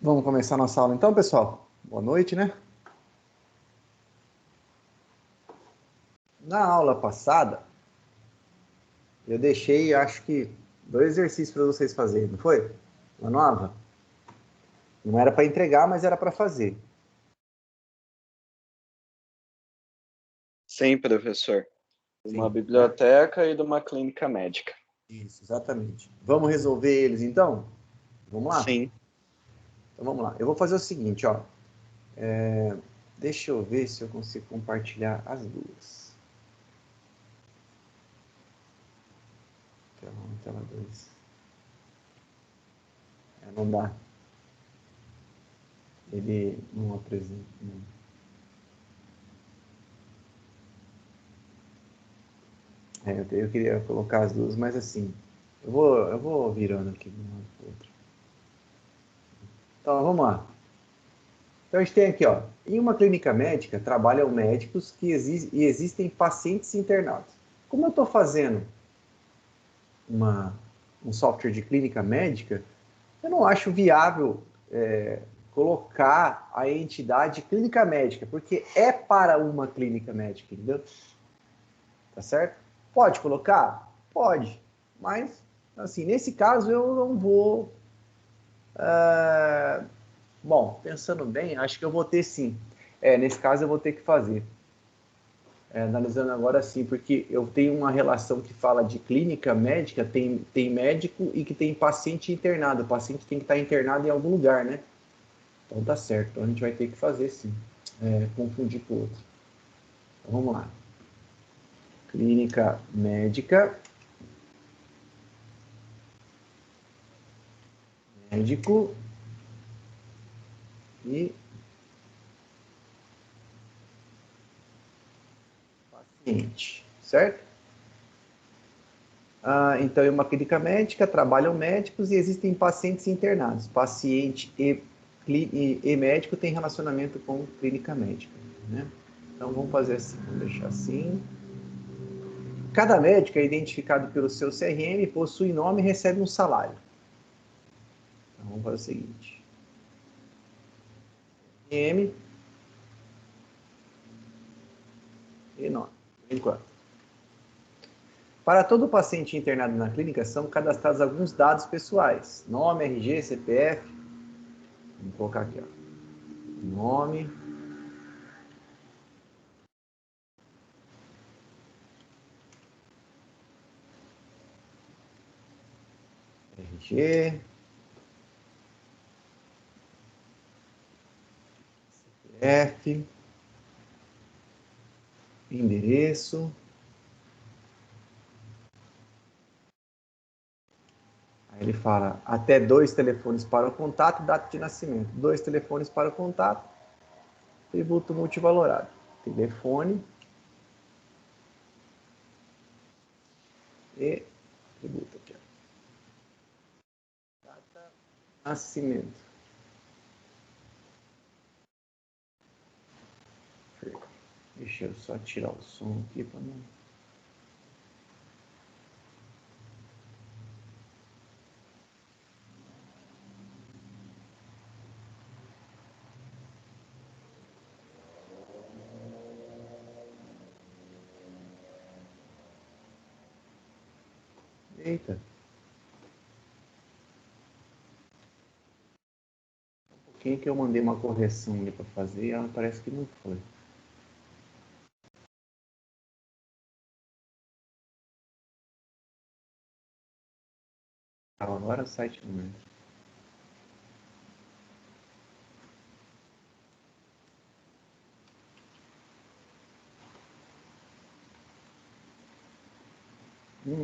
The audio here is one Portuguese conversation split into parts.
Vamos começar nossa aula então, pessoal? Boa noite, né? Na aula passada, eu deixei, acho que, 2 exercícios para vocês fazerem, não foi? Uma nova? Não era para entregar, mas era para fazer. Sim, professor. De uma Sim, biblioteca e de uma clínica médica. Isso, exatamente. Vamos resolver eles então? Vamos lá? Sim. Então vamos lá. Eu vou fazer o seguinte, ó. Deixa eu ver se eu consigo compartilhar as duas. Tela 1, tela 2. Não dá. Ele não apresenta. Não. Eu queria colocar as duas, mas assim, eu vou virando aqui de um lado para o outro. Então, vamos lá. Então, a gente tem aqui, ó, em uma clínica médica, trabalham médicos e existem pacientes internados. Como eu estou fazendo um software de clínica médica, eu não acho viável colocar a entidade clínica médica, porque é para uma clínica médica, entendeu? Tá certo? Pode colocar? Pode. Mas, assim, nesse caso eu não vou... Bom, pensando bem, acho que eu vou ter sim. Nesse caso eu vou ter que fazer. Analisando agora sim, porque eu tenho uma relação que fala de clínica médica, tem médico e que tem paciente internado. O paciente tem que estar internado em algum lugar, né? Então tá certo. Então a gente vai ter que fazer sim. Confundir com o outro. Então vamos lá. Clínica médica. Médico. E paciente. Certo? Então, em uma clínica médica, trabalham médicos e existem pacientes internados. Paciente e médico têm relacionamento com clínica médica. Né? Então, vamos fazer assim, vamos deixar assim. Cada médico é identificado pelo seu CRM, possui nome e recebe um salário. Então, vamos fazer o seguinte. CRM e nome, por enquanto. Para todo paciente internado na clínica, são cadastrados alguns dados pessoais. Nome, RG, CPF. Vamos colocar aqui, ó. Nome, RG, CPF, endereço. Aí ele fala até 2 telefones para o contato, data de nascimento. 2 telefones para o contato, tributo multivalorado. Telefone e tributo aqui. Data de nascimento. Deixa eu só tirar o som aqui para não... Eita. Um pouquinho que eu mandei uma correção ali para fazer e ela parece que não foi. Agora o site não entra.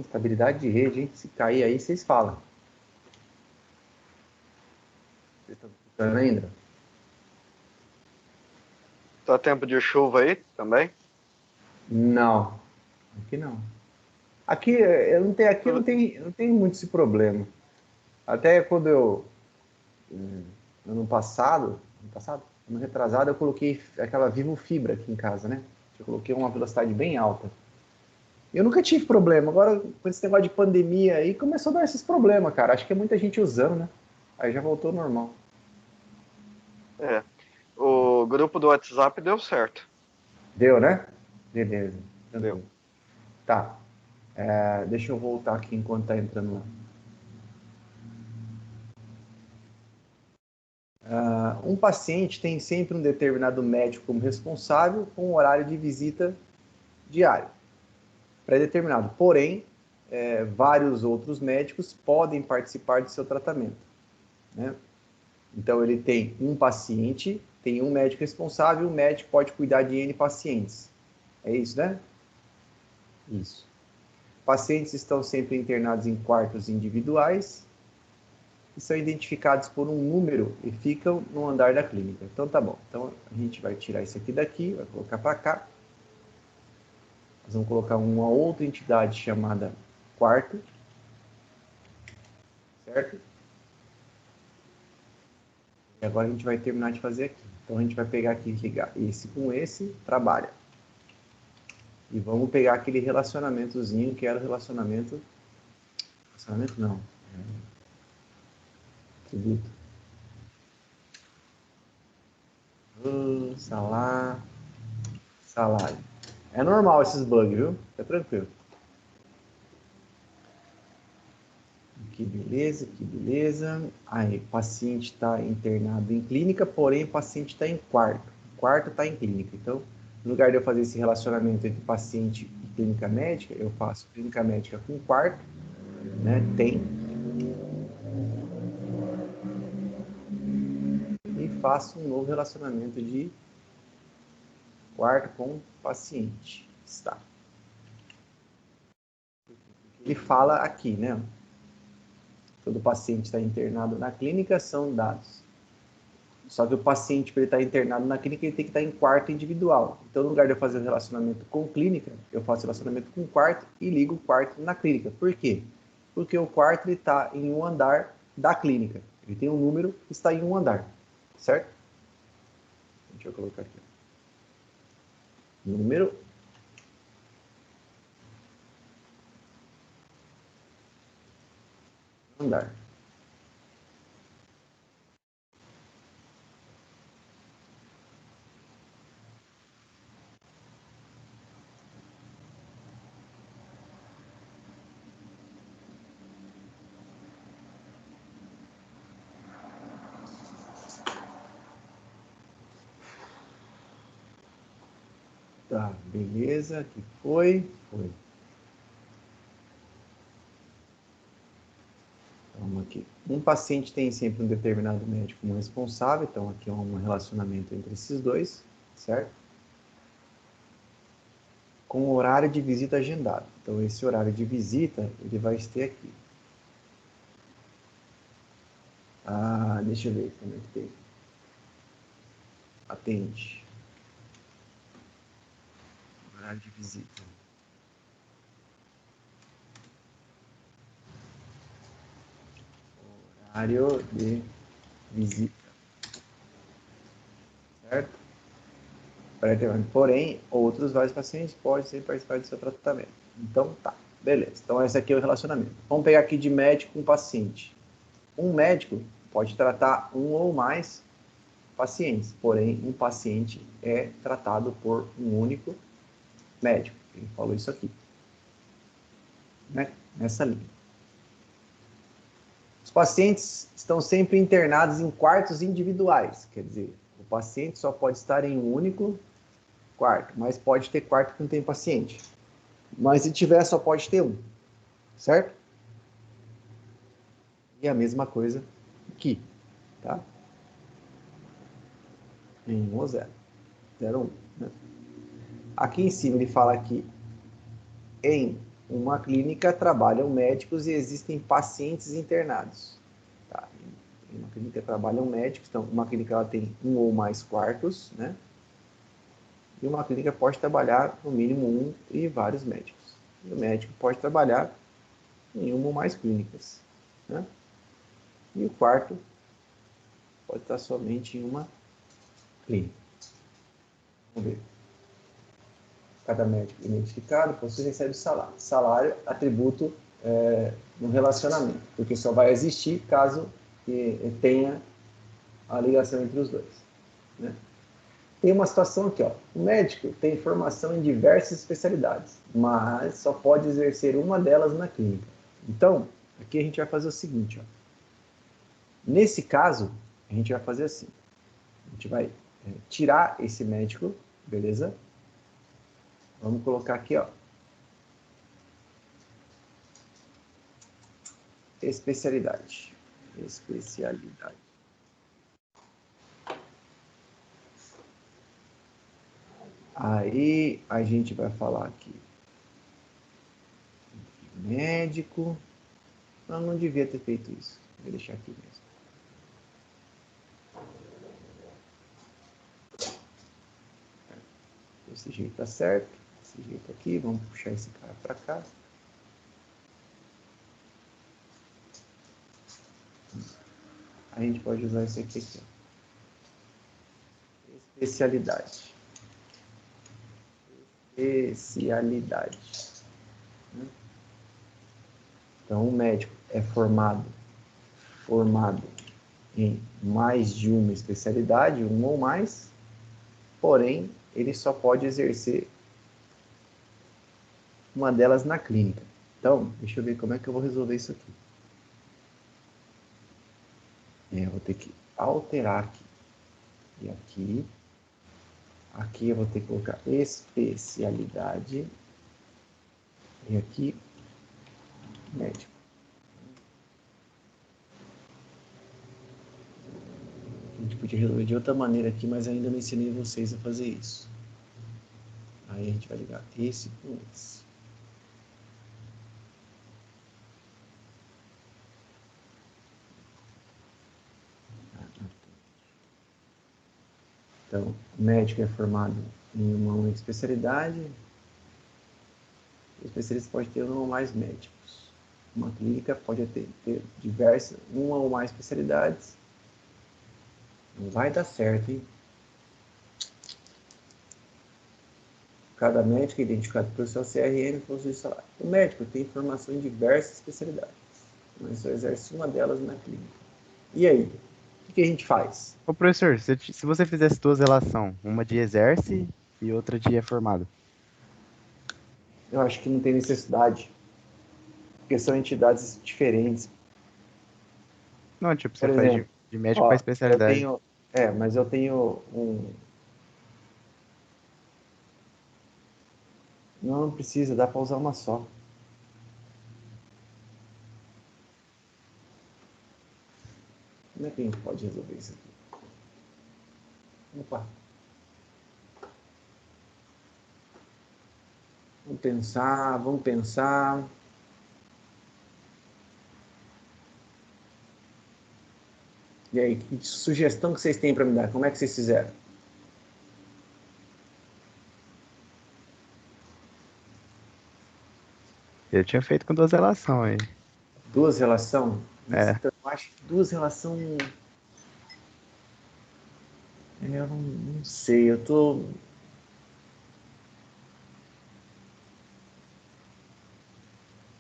Estabilidade de rede, hein? Se cair aí, vocês falam. Vocês estão escutando ainda? Tá tempo de chuva aí também? Não. Aqui não. Aqui não tem muito esse problema. Até quando ano retrasado, eu coloquei aquela Vivo Fibra aqui em casa, né? Eu coloquei uma velocidade bem alta. Eu nunca tive problema. Agora, com esse negócio de pandemia aí, começou a dar esses problemas, cara. Acho que é muita gente usando, né? Aí já voltou ao normal. É. O grupo do WhatsApp deu certo. Deu, né? Beleza. Deu. Tá. Deixa eu voltar aqui enquanto tá entrando lá. Um paciente tem sempre um determinado médico como responsável com um horário de visita diário, pré-determinado. Porém, vários outros médicos podem participar de seu tratamento, né? Então, ele tem um paciente, tem um médico responsável, e o médico pode cuidar de N pacientes. É isso, né? Isso. Pacientes estão sempre internados em quartos individuais e são identificados por um número e ficam no andar da clínica. Então, tá bom. Então, a gente vai tirar isso aqui daqui, vai colocar para cá. Nós vamos colocar uma outra entidade chamada quarto, certo? E agora a gente vai terminar de fazer aqui. Então, a gente vai pegar aqui, ligar esse com esse, trabalha. E vamos pegar aquele relacionamentozinho que era o relacionamento... Relacionamento não. Tributo. Salário. É normal esses bugs, viu? Fica tranquilo. Que beleza, que beleza. Aí, o paciente está internado em clínica, porém o paciente está em quarto. O quarto está em clínica. Então, no lugar de eu fazer esse relacionamento entre paciente e clínica médica, eu faço clínica médica com quarto, né? Tem. E faço um novo relacionamento de quarto com paciente. Está. Ele fala aqui, né? Todo paciente está internado na clínica, são dados. Só que o paciente, para ele estar internado na clínica, ele tem que estar em quarto individual. Então, no lugar de eu fazer o relacionamento com clínica, eu faço relacionamento com quarto e ligo o quarto na clínica. Por quê? Porque o quarto está em um andar da clínica. Ele tem um número que está em um andar. Certo? Deixa eu colocar aqui. Número. Andar. Tá, beleza. Aqui foi. Foi. Vamos aqui. Um paciente tem sempre um determinado médico como responsável, então aqui é um relacionamento entre esses dois, certo? Com horário de visita agendado. Então, esse horário de visita, ele vai ter aqui. Deixa eu ver como é que tem. Atende. Horário de visita. Horário de visita. Certo? Porém, outros vários pacientes podem sempre participar do seu tratamento. Então, tá. Beleza. Então, esse aqui é o relacionamento. Vamos pegar aqui de médico com paciente. Um médico pode tratar um ou mais pacientes, porém, um paciente é tratado por um único médico. Ele falou isso aqui, né? Nessa linha. Os pacientes estão sempre internados em quartos individuais, quer dizer, o paciente só pode estar em um único quarto, mas pode ter quarto que não tem paciente. Mas se tiver, só pode ter um, certo? E a mesma coisa aqui, tá? Em 1 ou 0. 0 1, né? Aqui em cima ele fala que em uma clínica trabalham médicos e existem pacientes internados. Tá? Em uma clínica trabalham médicos, então uma clínica ela tem um ou mais quartos, né? E uma clínica pode trabalhar no mínimo um e vários médicos. E o médico pode trabalhar em uma ou mais clínicas, né? E o quarto pode estar somente em uma clínica. Vamos ver. Cada médico identificado, você recebe salário. Salário, atributo no relacionamento, porque só vai existir caso tenha a ligação entre os dois. né? Tem uma situação aqui, ó. O médico tem formação em diversas especialidades, mas só pode exercer uma delas na clínica. Então, aqui a gente vai fazer o seguinte, ó. Nesse caso, a gente vai fazer assim. A gente vai tirar esse médico, beleza? Vamos colocar aqui, ó. Especialidade. Especialidade. Aí a gente vai falar aqui. Médico. Não devia ter feito isso. Vou deixar aqui mesmo. Desse jeito tá certo. Desse jeito aqui. Vamos puxar esse cara para cá. A gente pode usar esse aqui. Especialidade. Especialidade. Então, o médico é formado em mais de uma especialidade, uma ou mais, porém, ele só pode exercer uma delas na clínica. Então, deixa eu ver como é que eu vou resolver isso aqui. Eu vou ter que alterar aqui. E aqui. Aqui eu vou ter que colocar especialidade. E aqui, médico. A gente podia resolver de outra maneira aqui, mas ainda não ensinei vocês a fazer isso. Aí a gente vai ligar esse com esse. Então, o médico é formado em uma única especialidade. O especialista pode ter um ou mais médicos. Uma clínica pode ter diversas, uma ou mais especialidades. Não vai dar certo, hein? Cada médico é identificado pelo seu CRM e possui salário. O médico tem formação em diversas especialidades, mas só exerce uma delas na clínica. E aí? O que a gente faz? Ô, professor, se você fizesse duas relações, uma de exerce e outra de é formado. Eu acho que não tem necessidade, porque são entidades diferentes. Não, tipo, você Por faz exemplo, de médico para ó, eu especialidade. tenho, mas eu tenho um. Não precisa, dá para usar uma só. Como é que a gente pode resolver isso aqui? Opa. Vamos pensar, vamos pensar. E aí, que sugestão que vocês têm para me dar? Como é que vocês fizeram? Eu tinha feito com duas relações aí. Duas relação? É, Então, eu acho que duas relação. Eu não sei, eu tô.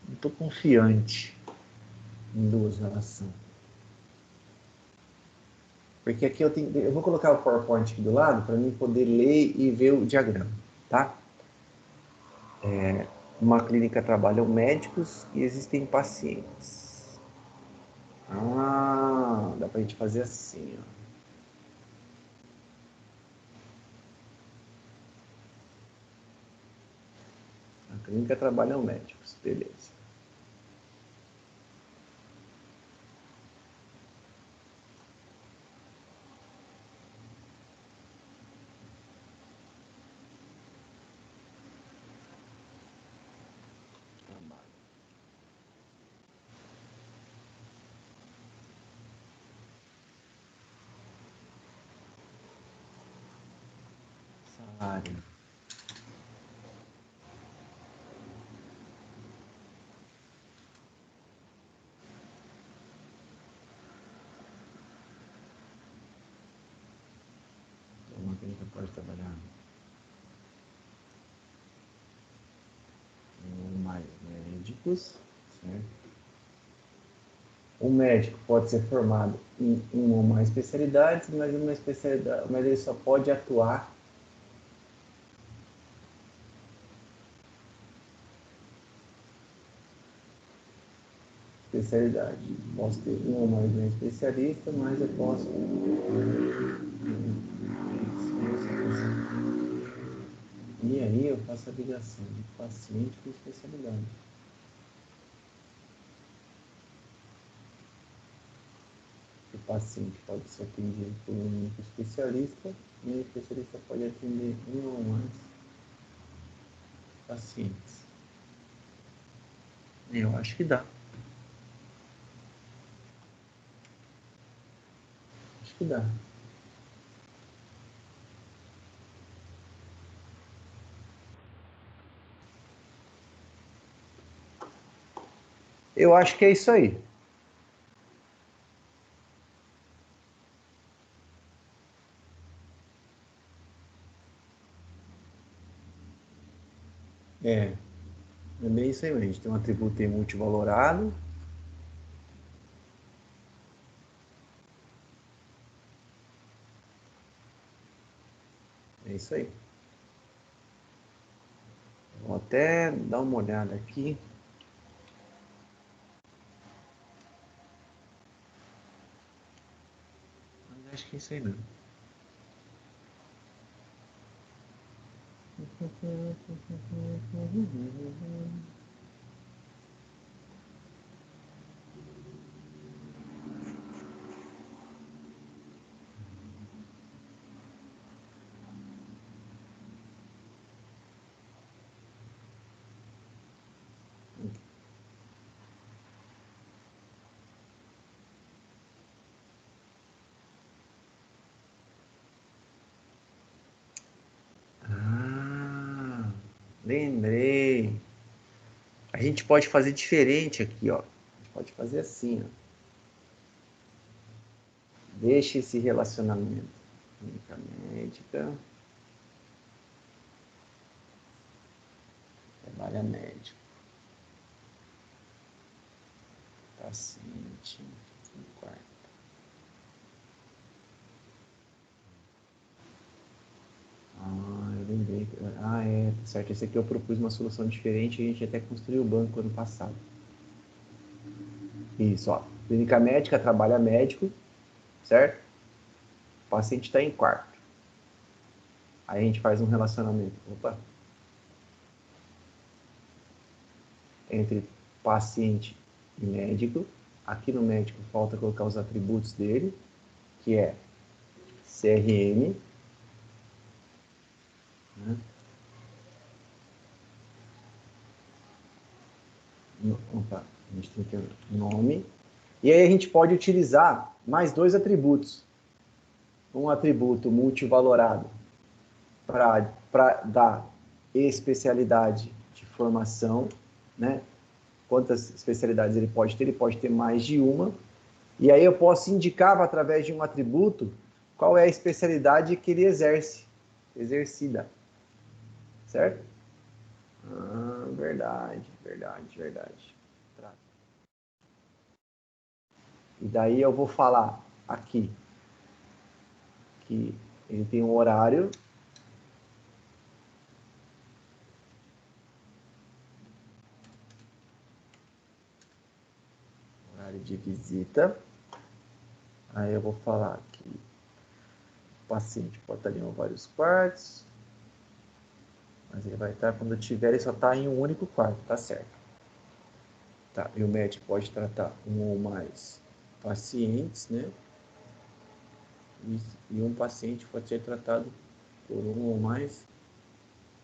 Não tô confiante em duas relação. Porque aqui eu vou colocar o PowerPoint aqui do lado para mim poder ler e ver o diagrama, tá? Uma clínica trabalham médicos e existem pacientes. Ah, dá pra gente fazer assim, ó. A clínica trabalham médicos, beleza. Trabalho. Salário. Então, uma clínica pode trabalhar com mais médicos, certo? O médico pode ser formado em uma ou mais especialidades, mas ele só pode atuar especialidade. Posso ter um ou mais de um especialista, mas eu posso. E aí eu faço a ligação de paciente com especialidade. O paciente pode ser atendido por um único especialista, e o especialista pode atender um ou mais pacientes. Eu acho que dá. Acho que dá. Eu acho que é isso aí. É bem isso aí mesmo. A gente tem um atributo aí multivalorado. É isso aí. Vou até dar uma olhada aqui. Mas acho que é isso aí mesmo. Ah, lembrei. A gente pode fazer diferente aqui, ó. A gente pode fazer assim, ó. Deixa esse relacionamento. Clínica médica. Trabalha médico. Paciente. No quarto. Eu lembrei. Tá certo. Esse aqui eu propus uma solução diferente e a gente até construiu o banco ano passado. Isso, ó. Clínica médica, trabalha médico, certo? O paciente está em quarto. Aí a gente faz um relacionamento. Opa. Entre paciente e médico. Aqui no médico falta colocar os atributos dele, que é CRM, né? Opa, a gente tem que ter nome. E aí a gente pode utilizar mais dois atributos. Um atributo multivalorado para dar especialidade de formação, né? Quantas especialidades ele pode ter? Ele pode ter mais de uma. E aí eu posso indicar, através de um atributo, qual é a especialidade que ele exercida. Certo? Verdade. E daí eu vou falar aqui que ele tem um horário. Horário de visita. Aí eu vou falar que o paciente pode estar em vários quartos. Mas ele vai estar, quando tiver, ele só está em um único quarto, tá certo. Tá, e o médico pode tratar um ou mais pacientes, né? E um paciente pode ser tratado por um ou mais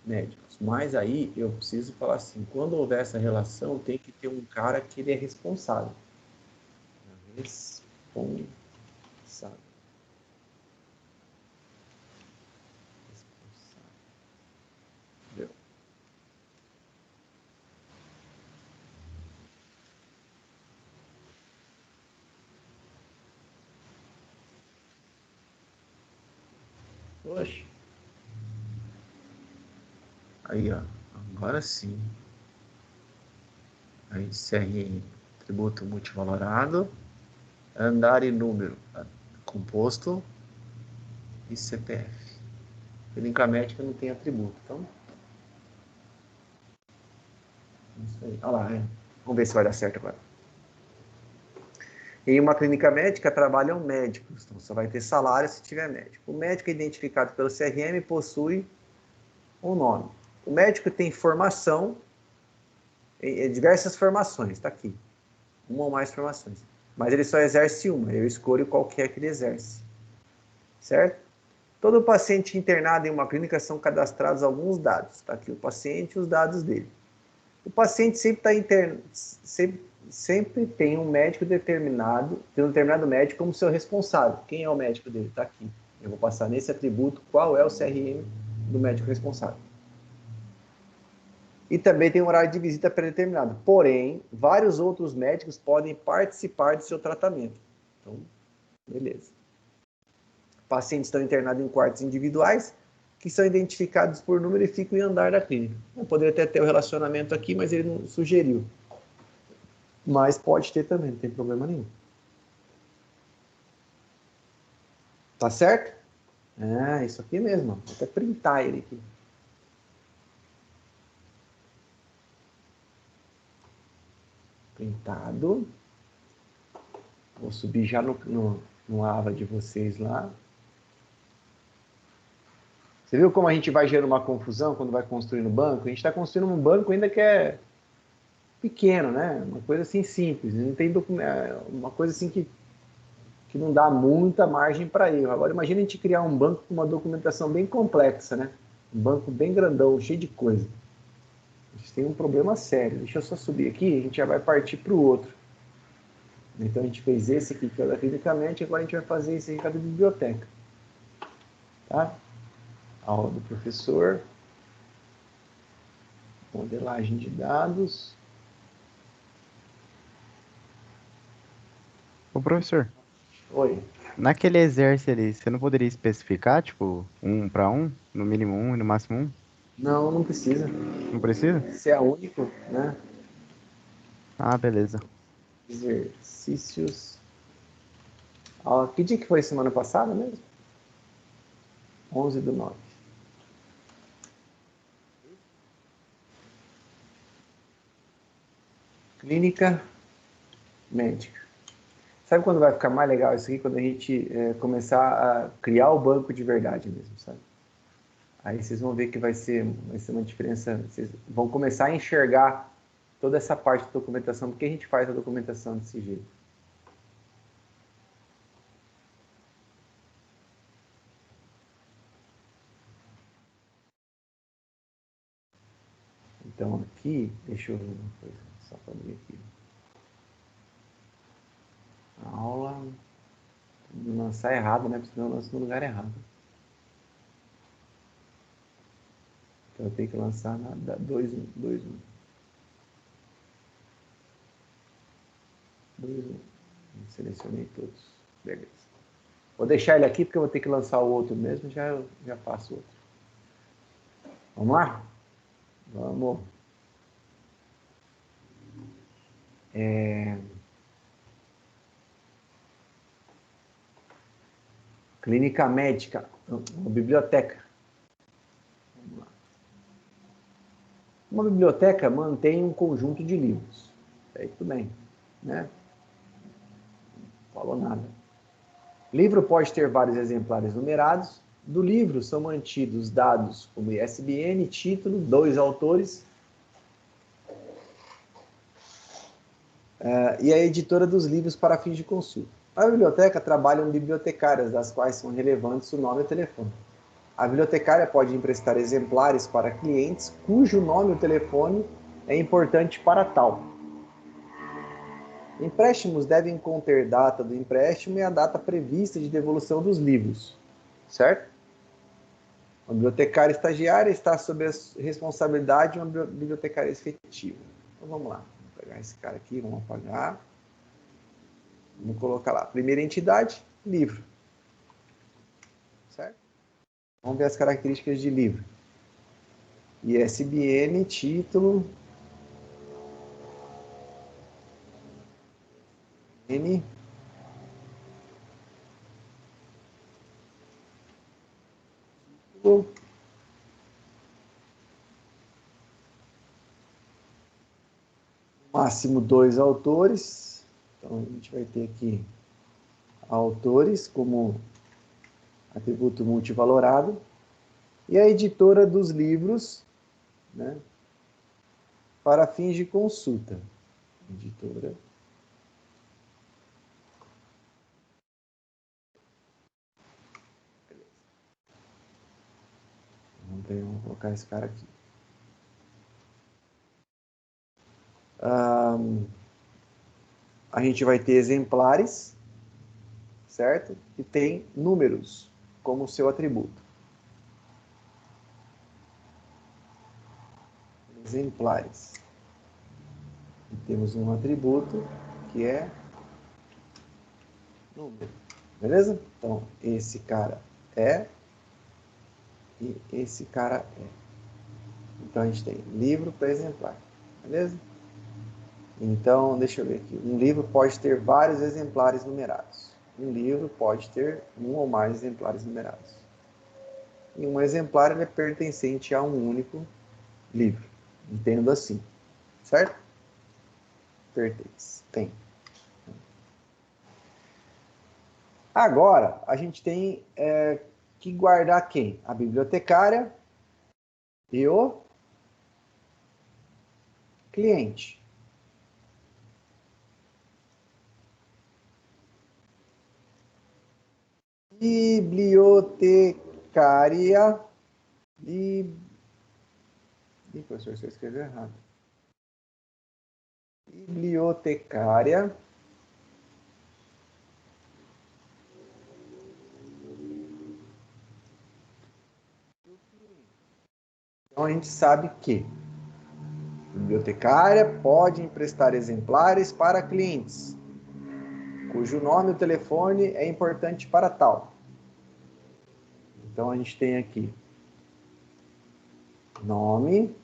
médicos. Mas aí eu preciso falar assim, quando houver essa relação, tem que ter um cara que ele é responsável. Responsável. Responsável. Oxe. Aí, ó. Agora sim. Aí, CRM, tributo multivalorado. andar e número, composto e CPF. Clínica médica não tem atributo, então... Isso aí. Olha lá, vamos ver se vai dar certo agora. Em uma clínica médica trabalham médicos, então só vai ter salário se tiver médico. O médico é identificado pelo CRM e possui um nome. O médico tem formação, diversas formações, está aqui. Uma ou mais formações. Mas ele só exerce uma, eu escolho qual que é que ele exerce. Certo? Todo paciente internado em uma clínica são cadastrados alguns dados. Está aqui o paciente e os dados dele. O paciente sempre está internado, sempre tem um médico determinado, tem um determinado médico como seu responsável. Quem é o médico dele? Está aqui. Eu vou passar nesse atributo qual é o CRM do médico responsável. E também tem um horário de visita pré-determinado. Porém, vários outros médicos podem participar do seu tratamento. Então, beleza. Pacientes estão internados em quartos individuais, que são identificados por número e ficam em andar da clínica. Eu poderia até ter o relacionamento aqui, mas ele não sugeriu. Mas pode ter também, não tem problema nenhum. Tá certo? Ah, isso aqui mesmo. Vou até printar ele aqui. Printado. Vou subir já no Ava de vocês lá. Você viu como a gente vai gerando uma confusão quando vai construindo banco? A gente está construindo um banco ainda que é pequeno, né? Uma coisa assim simples. Não tem uma coisa assim que não dá muita margem para erro. Agora imagina a gente criar um banco com uma documentação bem complexa, né? Um banco bem grandão, cheio de coisa. A gente tem um problema sério. Deixa eu só subir aqui, a gente já vai partir para o outro. Então a gente fez esse aqui, que é da clinicamente, agora a gente vai fazer esse aqui da biblioteca. Tá? Aula do professor. Modelagem de dados. Ô, professor, Oi. naquele exército ali, você não poderia especificar, tipo, 1 para 1, no mínimo 1 e no máximo 1? Não, não precisa. Não precisa? Se é único, né? Ah, beleza. Exercícios. Ah, que dia que foi semana passada mesmo? 11/9. Clínica médica. Sabe quando vai ficar mais legal isso aqui? Quando a gente começar a criar o banco de verdade mesmo, sabe? Aí vocês vão ver que vai ser uma diferença. Vocês vão começar a enxergar toda essa parte da documentação, porque a gente faz a documentação desse jeito. Então aqui, deixa eu ver uma coisa, só para abrir aqui. A aula, não lançar errado, né? Porque senão eu lanço no lugar errado. Então eu tenho que lançar na 2.1. 2.1. Selecionei todos. Beleza. Vou deixar ele aqui porque eu vou ter que lançar o outro mesmo, já faço outro. Vamos lá? Vamos. Clínica médica, uma biblioteca. Vamos lá. Uma biblioteca mantém um conjunto de livros. Aí tudo bem, né? Não falou nada. Livro pode ter vários exemplares numerados. Do livro são mantidos dados como ISBN, título, 2 autores e a editora dos livros para fins de consulta. Na biblioteca trabalham bibliotecárias, das quais são relevantes o nome e o telefone. A bibliotecária pode emprestar exemplares para clientes cujo nome e telefone é importante para tal. Empréstimos devem conter data do empréstimo e a data prevista de devolução dos livros, certo? Uma bibliotecária estagiária está sob a responsabilidade de uma bibliotecária efetiva. Então vamos lá, vamos pegar esse cara aqui, vamos apagar. Vamos colocar lá, primeira entidade, livro, certo? Vamos ver as características de livro. ISBN, título, N, Máximo 2 autores. Então, a gente vai ter aqui autores como atributo multivalorado. E a editora dos livros, né, para fins de consulta. Editora. Vamos colocar esse cara aqui. A gente vai ter exemplares, certo? E tem números como seu atributo. Exemplares. E temos um atributo que é número. Beleza? Então, esse cara é e esse cara é. Então, a gente tem livro para exemplar. Beleza? Então, deixa eu ver aqui. Um livro pode ter vários exemplares numerados. Um livro pode ter um ou mais exemplares numerados. E um exemplar ele é pertencente a um único livro. Entendo assim. Certo? Pertence. Tem. Agora, a gente tem que guardar quem? A bibliotecária e o cliente. Bibliotecária. Ih, professor, você escreveu errado. Bibliotecária. Então, a gente sabe que a bibliotecária pode emprestar exemplares para clientes, cujo nome e telefone é importante para tal. Então, a gente tem aqui nome,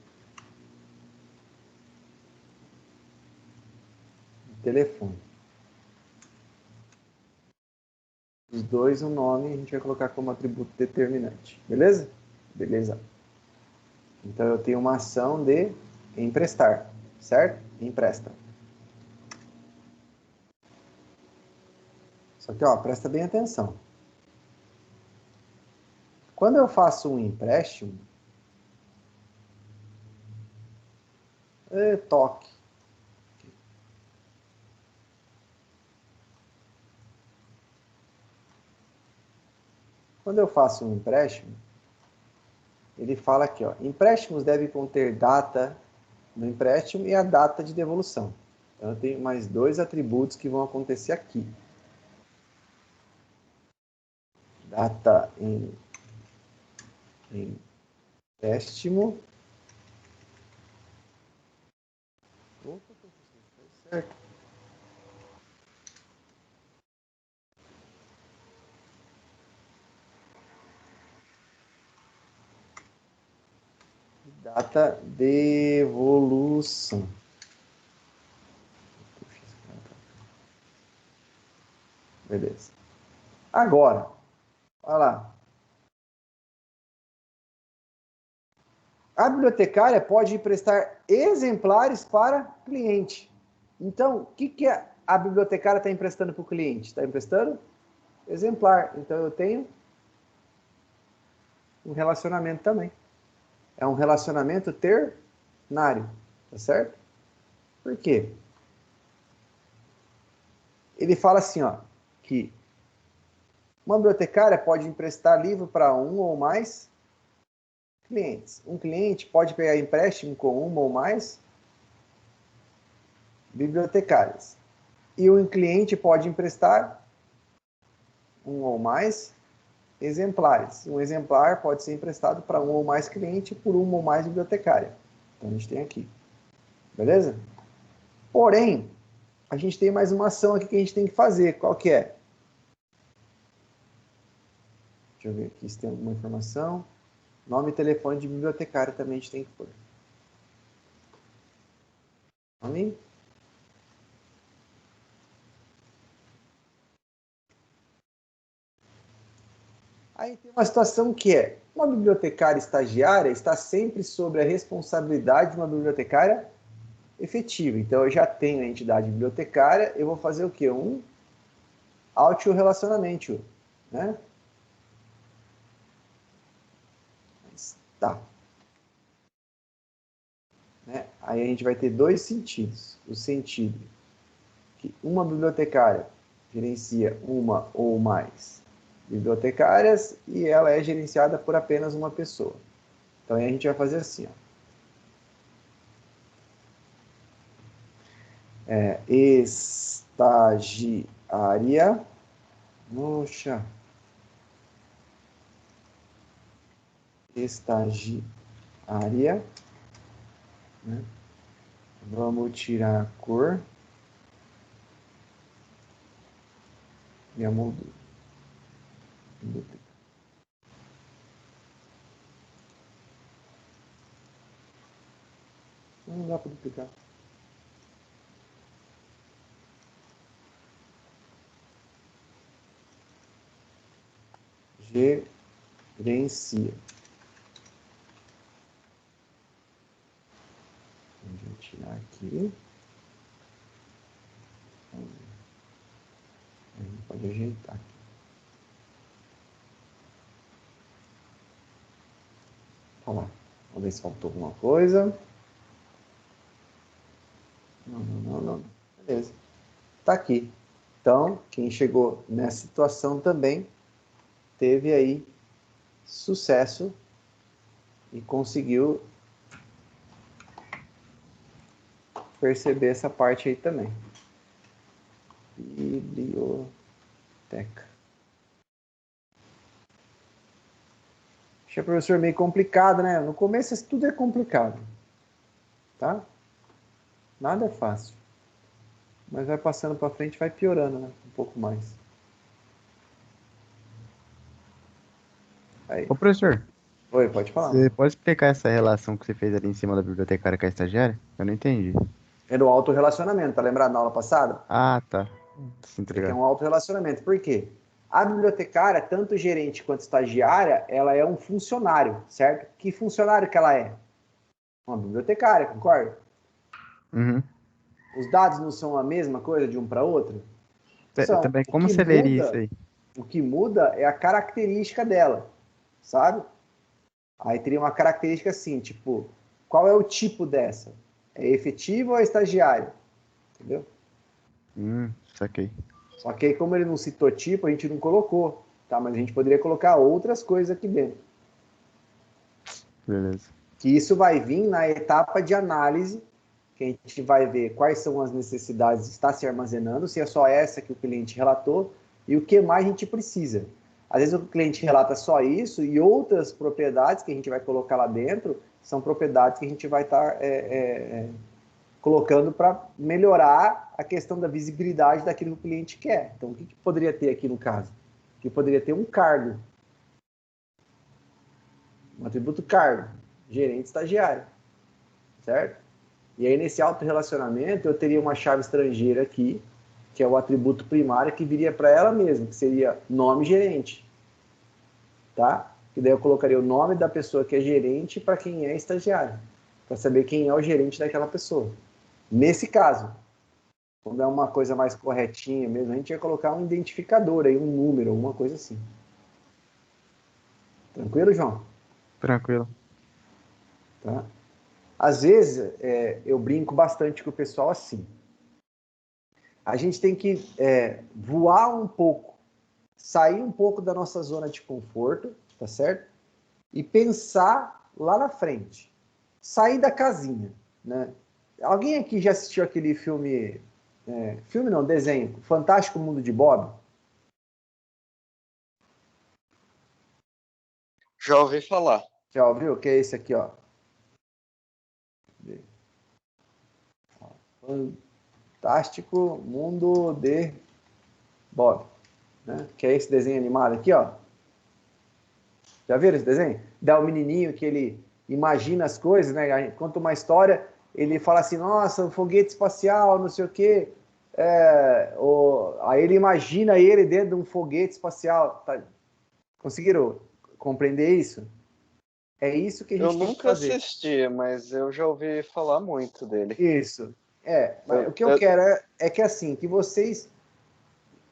e telefone. Os dois, o nome, a gente vai colocar como atributo determinante. Beleza? Beleza. Então, eu tenho uma ação de emprestar, certo? Empresta. Só que, ó, presta bem atenção. Quando eu faço um empréstimo, toque. Quando eu faço um empréstimo, ele fala aqui, ó, empréstimos devem conter data do empréstimo e a data de devolução. Então, eu tenho mais dois atributos que vão acontecer aqui. Data em empréstimo. Opa, certo. Data devolução. Beleza. Agora, olha lá. A bibliotecária pode emprestar exemplares para cliente. Então, o que a bibliotecária está emprestando para o cliente? Está emprestando exemplar. Então, eu tenho um relacionamento também. É um relacionamento ternário. Tá certo? Por quê? Ele fala assim, ó, que uma bibliotecária pode emprestar livro para um ou mais clientes. Um cliente pode pegar empréstimo com uma ou mais bibliotecárias. E um cliente pode emprestar um ou mais exemplares. Um exemplar pode ser emprestado para um ou mais cliente por uma ou mais bibliotecária. Então, a gente tem aqui. Beleza? Porém, a gente tem mais uma ação aqui que a gente tem que fazer. Qual que é? Deixa eu ver aqui se tem alguma informação. Nome e telefone de bibliotecário também a gente tem que pôr. Nome. Aí tem uma situação que é, uma bibliotecária estagiária está sempre sob a responsabilidade de uma bibliotecária efetiva. Então, eu já tenho a entidade bibliotecária, eu vou fazer o quê? Um autorrelacionamento, né? Tá. Né? Aí a gente vai ter dois sentidos. O sentido que uma bibliotecária gerencia uma ou mais bibliotecárias e ela é gerenciada por apenas uma pessoa. Então aí a gente vai fazer assim, ó. Estagiária. Poxa. Estagiária. Né? Vamos tirar a cor. E a moldura. Não dá para duplicar. Gerencia. Vou tirar aqui. Pode ajeitar aqui. Vamos lá. Vamos ver se faltou alguma coisa. Não. Beleza. Tá aqui. Então, quem chegou nessa situação também teve aí sucesso e conseguiu perceber essa parte aí também. Biblioteca. Achei, professor, meio complicado, né? No começo isso tudo é complicado, tá? Nada é fácil. Mas vai passando para frente, vai piorando, né? Um pouco mais. Aí. Ô, professor, Oi, pode falar. você pode explicar essa relação que você fez ali em cima da bibliotecária com a estagiária? Eu não entendi. É do autorrelacionamento, tá lembrado na aula passada? Ah, tá. Sim, tá Isso aqui é ligado. um autorrelacionamento. Por quê? A bibliotecária, tanto gerente quanto estagiária, ela é um funcionário, certo? Que funcionário que ela é? Uma bibliotecária, concorda? Uhum. Os dados não são a mesma coisa de um para outro? São. Também, como você leria isso aí? O que muda é a característica dela, sabe? Aí teria uma característica assim, tipo, qual é o tipo dessa? É efetivo ou é estagiário? Entendeu? Saquei. Só que aí, como ele não citou tipo, a gente não colocou, tá? Mas a gente poderia colocar outras coisas aqui dentro. Beleza. Que isso vai vir na etapa de análise, que a gente vai ver quais são as necessidades que está se armazenando, se é só essa que o cliente relatou, e o que mais a gente precisa. Às vezes o cliente relata só isso, e outras propriedades que a gente vai colocar lá dentro são propriedades que a gente vai estar colocando para melhorar a questão da visibilidade daquilo que o cliente quer. Então, o que poderia ter aqui no caso? Que poderia ter um cargo, um atributo cargo, gerente estagiário, certo? E aí, nesse autorrelacionamento, eu teria uma chave estrangeira aqui, que é o atributo primário, que viria para ela mesma, que seria nome gerente, tá? E daí eu colocaria o nome da pessoa que é gerente para quem é estagiário, para saber quem é o gerente daquela pessoa. Nesse caso, quando é uma coisa mais corretinha mesmo, a gente ia colocar um identificador aí, um número, alguma coisa assim. Tranquilo, João? Tranquilo. Tá? Às vezes, eu brinco bastante com o pessoal assim. A gente tem que voar um pouco, sair um pouco da nossa zona de conforto, tá certo? E pensar lá na frente. Sair da casinha, né? Alguém aqui já assistiu aquele filme... filme não, desenho. Fantástico Mundo de Bob? Já ouvi falar. Já ouviu? Que é esse aqui, ó. Fantástico Mundo de Bob, né? Que é esse desenho animado aqui, ó. Já viram esse desenho? Dá o menininho que ele imagina as coisas, né? Conta uma história, ele fala assim, nossa, um foguete espacial, não sei o quê. Aí ele imagina ele dentro de um foguete espacial. Tá? Conseguiram compreender isso? É isso que a Eu gente tem que nunca fazer. assisti, mas eu já ouvi falar muito dele. Isso. Mas o Eu, que eu eu- quero é que assim, que vocês,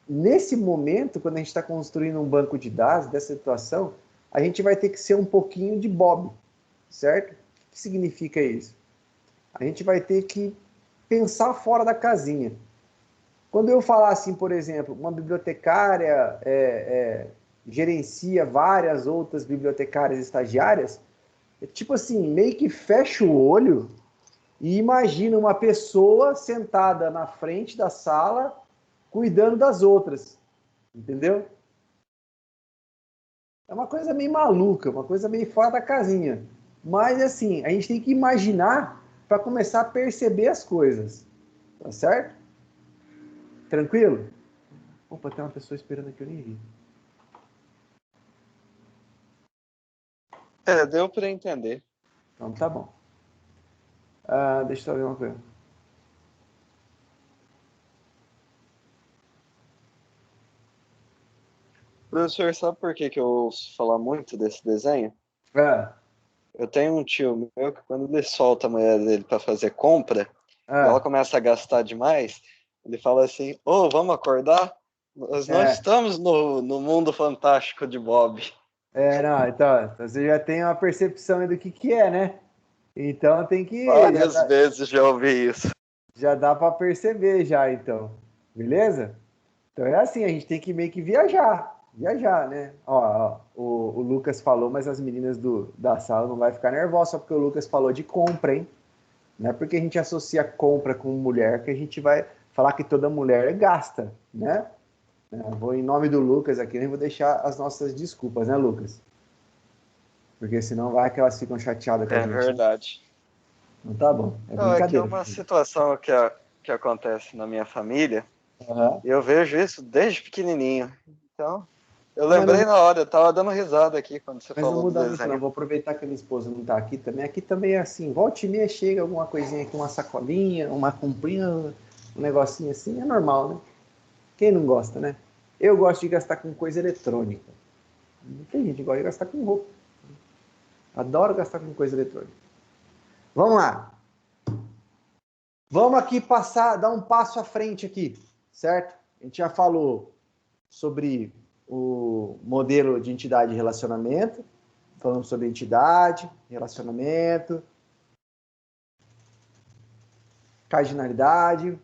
nesse momento, quando a gente está construindo um banco de dados dessa situação, a gente vai ter que ser um pouquinho de Bob, certo? O que significa isso? A gente vai ter que pensar fora da casinha. Quando eu falar assim, por exemplo, uma bibliotecária gerencia várias outras bibliotecárias estagiárias, é tipo assim, meio que fecha o olho e imagina uma pessoa sentada na frente da sala cuidando das outras, entendeu? É uma coisa meio maluca, uma coisa meio fora da casinha. Mas assim, a gente tem que imaginar para começar a perceber as coisas, tá certo? Tranquilo? Opa, tem uma pessoa esperando aqui, eu nem vi. Deu para entender. Então tá bom. Deixa eu ver uma coisa. Professor, sabe por que eu ouço falar muito desse desenho? Ah, Eu tenho um tio meu que quando ele solta a mulher dele para fazer compra, e ela ah, começa a gastar demais, ele fala assim, ô, vamos acordar? Nós não é, estamos no mundo fantástico de Bob. não, então você já tem uma percepção do que é, né? Então tem que, Várias vezes já ouvi isso. já dá para perceber já, então, beleza? Então é assim, a gente tem que meio que viajar, né? O Lucas falou, mas as meninas da sala não vai ficar nervosas só porque o Lucas falou de compra, hein? Não é porque a gente associa compra com mulher que a gente vai falar que toda mulher gasta, né? Vou em nome do Lucas aqui, nem vou deixar as nossas desculpas, né, Lucas? Porque senão vai que elas ficam chateadas com a É gente. verdade. Não tá bom, é Não, aqui é brincadeira. uma situação que acontece na minha família, Uhum. e eu vejo isso desde pequenininho. Então, eu Mas não, lembrei na hora, eu tava dando risada aqui quando você mas não falou do muda muito, não. desenho. Vou aproveitar que a minha esposa não tá aqui também. Aqui também é assim, volta e meia chega alguma coisinha aqui, uma sacolinha, uma comprinha, um negocinho assim, é normal, né? Quem não gosta, né? Eu gosto de gastar com coisa eletrônica. Não tem gente que gosta de gastar com roupa. Adoro gastar com coisa eletrônica. Vamos lá. Vamos aqui passar, dar um passo à frente aqui, certo? A gente já falou sobre o modelo de entidade e relacionamento, falamos sobre entidade, relacionamento, cardinalidade,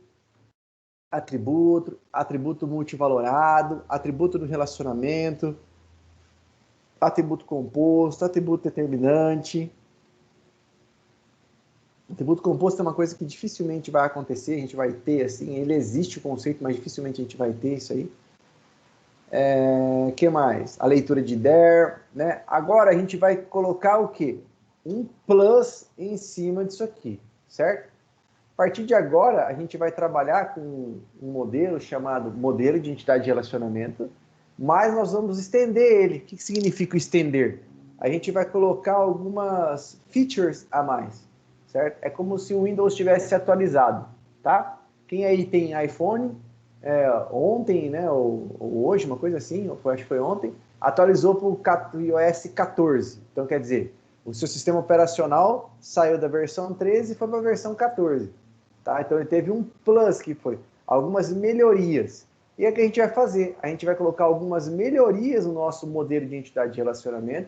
atributo multivalorado, atributo do relacionamento, atributo composto, atributo determinante. Atributo composto é uma coisa que dificilmente vai acontecer, a gente vai ter assim, ele existe o conceito, mas dificilmente a gente vai ter isso aí. Que mais? A leitura de Der, né? Agora a gente vai colocar o quê? Um plus em cima disso aqui, certo? A partir de agora, a gente vai trabalhar com um modelo chamado modelo de entidade de relacionamento, mas nós vamos estender ele. O que significa estender? A gente vai colocar algumas features a mais, certo? É como se o Windows tivesse atualizado, tá? Quem aí tem iPhone, ontem, né, ou hoje, uma coisa assim, acho que foi ontem, atualizou para o iOS 14. Então, quer dizer, o seu sistema operacional saiu da versão 13 e foi para a versão 14. Tá? Então, ele teve um plus que foi algumas melhorias. E é o que a gente vai fazer? A gente vai colocar algumas melhorias no nosso modelo de entidade de relacionamento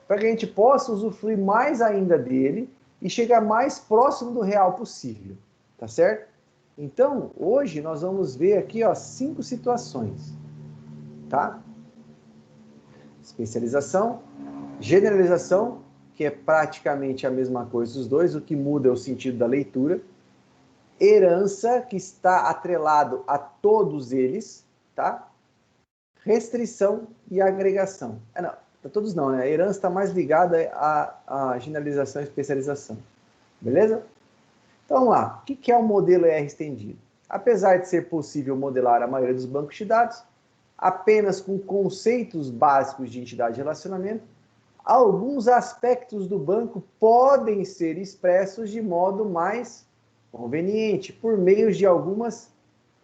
para que a gente possa usufruir mais ainda dele e chegar mais próximo do real possível. Tá certo? Então, hoje nós vamos ver aqui 5 situações, tá? Especialização, generalização, que é praticamente a mesma coisa dos dois, o que muda é o sentido da leitura. Herança, que está atrelado a todos eles, tá? Restrição e agregação. Não, todos não, né? A herança está mais ligada à generalização e especialização. Beleza? Então, vamos lá. O que é o modelo ER estendido? Apesar de ser possível modelar a maioria dos bancos de dados, apenas com conceitos básicos de entidade de relacionamento, alguns aspectos do banco podem ser expressos de modo mais conveniente, por meio de algumas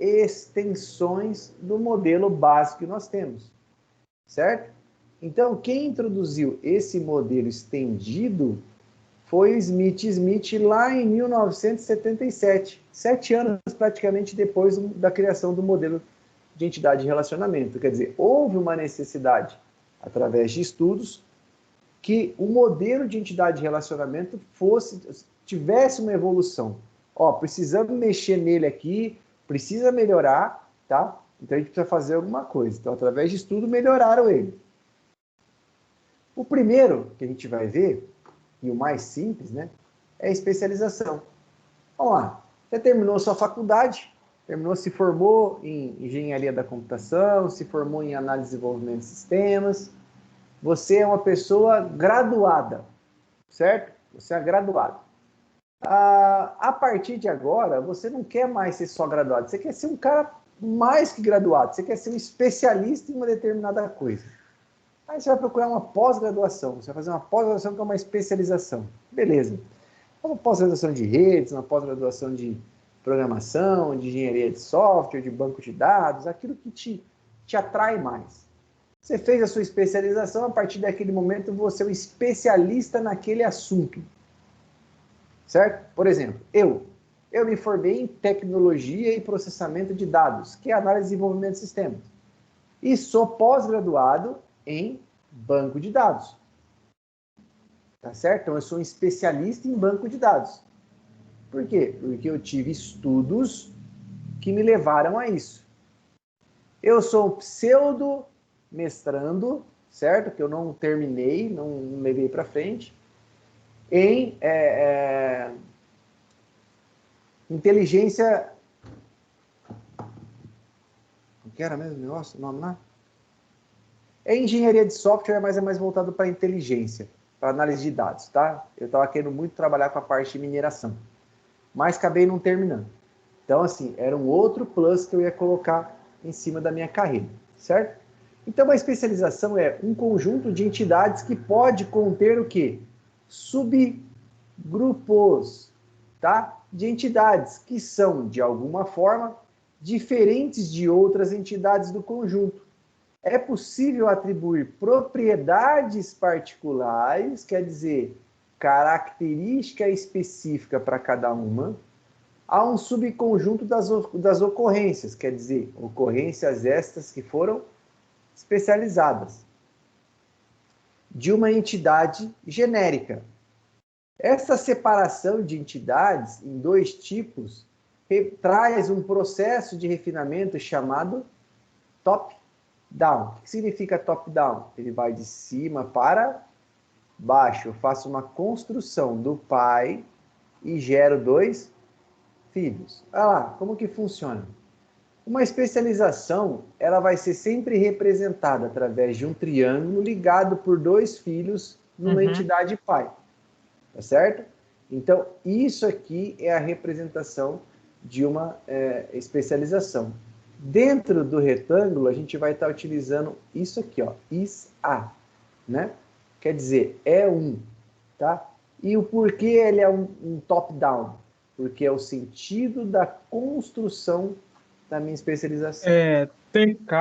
extensões do modelo básico que nós temos, certo? Então, quem introduziu esse modelo estendido foi o Smith lá em 1977, 7 anos praticamente depois da criação do modelo de entidade de relacionamento. Quer dizer, houve uma necessidade, através de estudos, que o modelo de entidade de relacionamento tivesse uma evolução. Ó, precisamos mexer nele aqui, precisa melhorar, tá? Então a gente precisa fazer alguma coisa. Então, através de estudo, melhoraram ele. O primeiro que a gente vai ver, e o mais simples, né, é a especialização. Vamos lá, você terminou sua faculdade, se formou em engenharia da computação, se formou em análise e desenvolvimento de sistemas, você é uma pessoa graduada, certo? Você é graduado. A partir de agora, você não quer mais ser só graduado, você quer ser um cara mais que graduado, você quer ser um especialista em uma determinada coisa. Aí você vai procurar uma pós-graduação, você vai fazer uma pós-graduação que é uma especialização. Beleza. Uma pós-graduação de redes, uma pós-graduação de programação, de engenharia de software, de banco de dados, aquilo que te atrai mais. Você fez a sua especialização, a partir daquele momento você é um especialista naquele assunto. Certo? Por exemplo, eu me formei em tecnologia e processamento de dados, que é análise e desenvolvimento de sistemas. E sou pós-graduado em banco de dados. Tá certo? Então, eu sou um especialista em banco de dados. Por quê? Porque eu tive estudos que me levaram a isso. Eu sou pseudo-mestrando, certo? Que eu não terminei, não levei para frente, em inteligência... O que era mesmo o negócio? O nome lá? É engenharia de software, mas é mais voltado para inteligência, para análise de dados, tá? Eu estava querendo muito trabalhar com a parte de mineração, mas acabei não terminando. Então, assim, era um outro plus que eu ia colocar em cima da minha carreira, certo? Então, a especialização é um conjunto de entidades que pode conter o quê? Subgrupos, tá? De entidades que são, de alguma forma, diferentes de outras entidades do conjunto. É possível atribuir propriedades particulares, quer dizer, característica específica para cada uma, a um subconjunto das ocorrências, quer dizer, ocorrências estas que foram especializadas, de uma entidade genérica. Essa separação de entidades em dois tipos traz um processo de refinamento chamado top-down. O que significa top-down? Ele vai de cima para baixo. Eu faço uma construção do pai e gero 2 filhos. Olha lá, como que funciona? Uma especialização, ela vai ser sempre representada através de um triângulo ligado por 2 filhos numa entidade pai. Tá certo? Então, isso aqui é a representação de uma especialização. Dentro do retângulo, a gente vai estar utilizando isso aqui, ó, is-a, né? Quer dizer, é um, tá? E o porquê ele é um top-down? Porque é o sentido da construção da minha especialização. TK,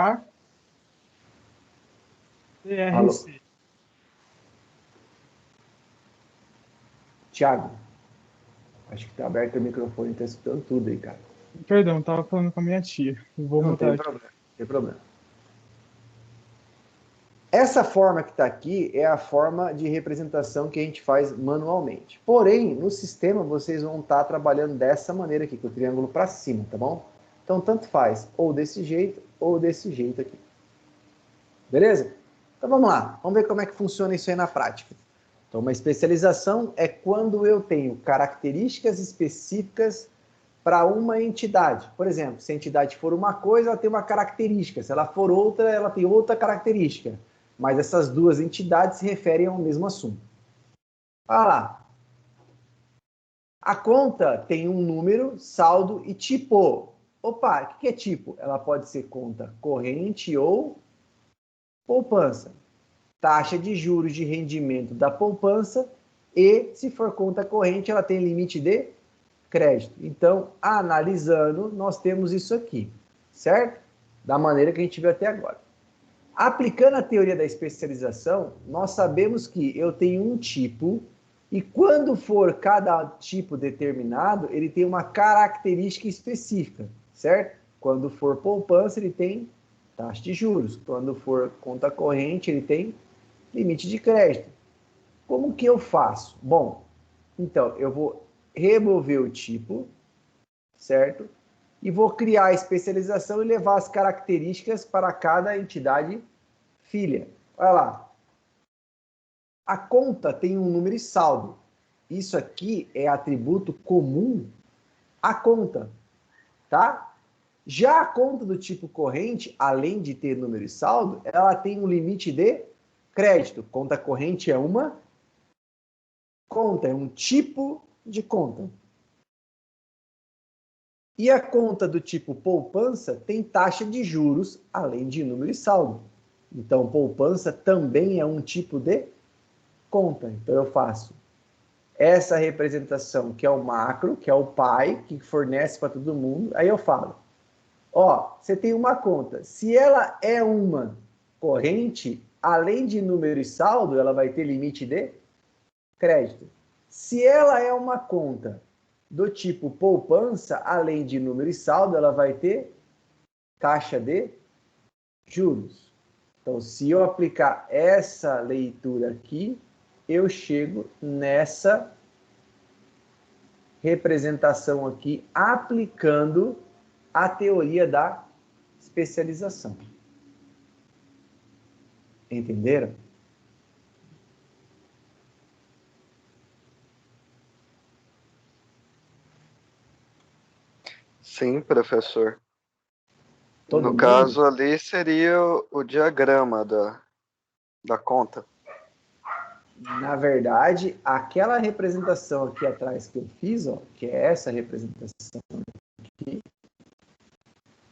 Alô? TRC. Thiago, acho que tá aberto o microfone, tá escutando tudo aí, cara. Perdão, estava falando com a minha tia. Vou Não mutar tem problema, tem problema. Essa forma que está aqui é a forma de representação que a gente faz manualmente. Porém, no sistema, vocês vão estar trabalhando dessa maneira aqui, com o triângulo para cima, tá bom? Então, tanto faz, ou desse jeito, ou desse jeito aqui. Beleza? Então, vamos lá. Vamos ver como é que funciona isso aí na prática. Então, uma especialização é quando eu tenho características específicas para uma entidade. Por exemplo, se a entidade for uma coisa, ela tem uma característica. Se ela for outra, ela tem outra característica. Mas essas duas entidades se referem ao mesmo assunto. Olha lá. A conta tem um número, saldo e tipo. Opa, o que é tipo? Ela pode ser conta corrente ou poupança. Taxa de juros de rendimento da poupança e, se for conta corrente, ela tem limite de crédito. Então, analisando, nós temos isso aqui, certo? Da maneira que a gente viu até agora. Aplicando a teoria da especialização, nós sabemos que eu tenho um tipo e quando for cada tipo determinado, ele tem uma característica específica, certo? Quando for poupança, ele tem taxa de juros. Quando for conta corrente, ele tem limite de crédito. Como que eu faço? Bom, então eu vou remover o tipo, certo? E vou criar a especialização e levar as características para cada entidade filha. Olha lá. A conta tem um número e saldo. Isso aqui é atributo comum à conta, tá? Já a conta do tipo corrente, além de ter número e saldo, ela tem um limite de crédito. Conta corrente é uma conta, é um tipo de conta. E a conta do tipo poupança tem taxa de juros, além de número e saldo. Então, poupança também é um tipo de conta. Então, eu faço essa representação, que é o macro, que é o pai, que fornece para todo mundo. Aí eu falo, ó, você tem uma conta. Se ela é uma corrente, além de número e saldo, ela vai ter limite de crédito. Se ela é uma conta do tipo poupança, além de número e saldo, ela vai ter taxa de juros. Então, se eu aplicar essa leitura aqui, eu chego nessa representação aqui, aplicando a teoria da especialização. Entenderam? Sim, professor. Todo No mundo? caso ali seria o diagrama da conta. Na verdade, aquela representação aqui atrás que eu fiz, ó, que é essa representação aqui,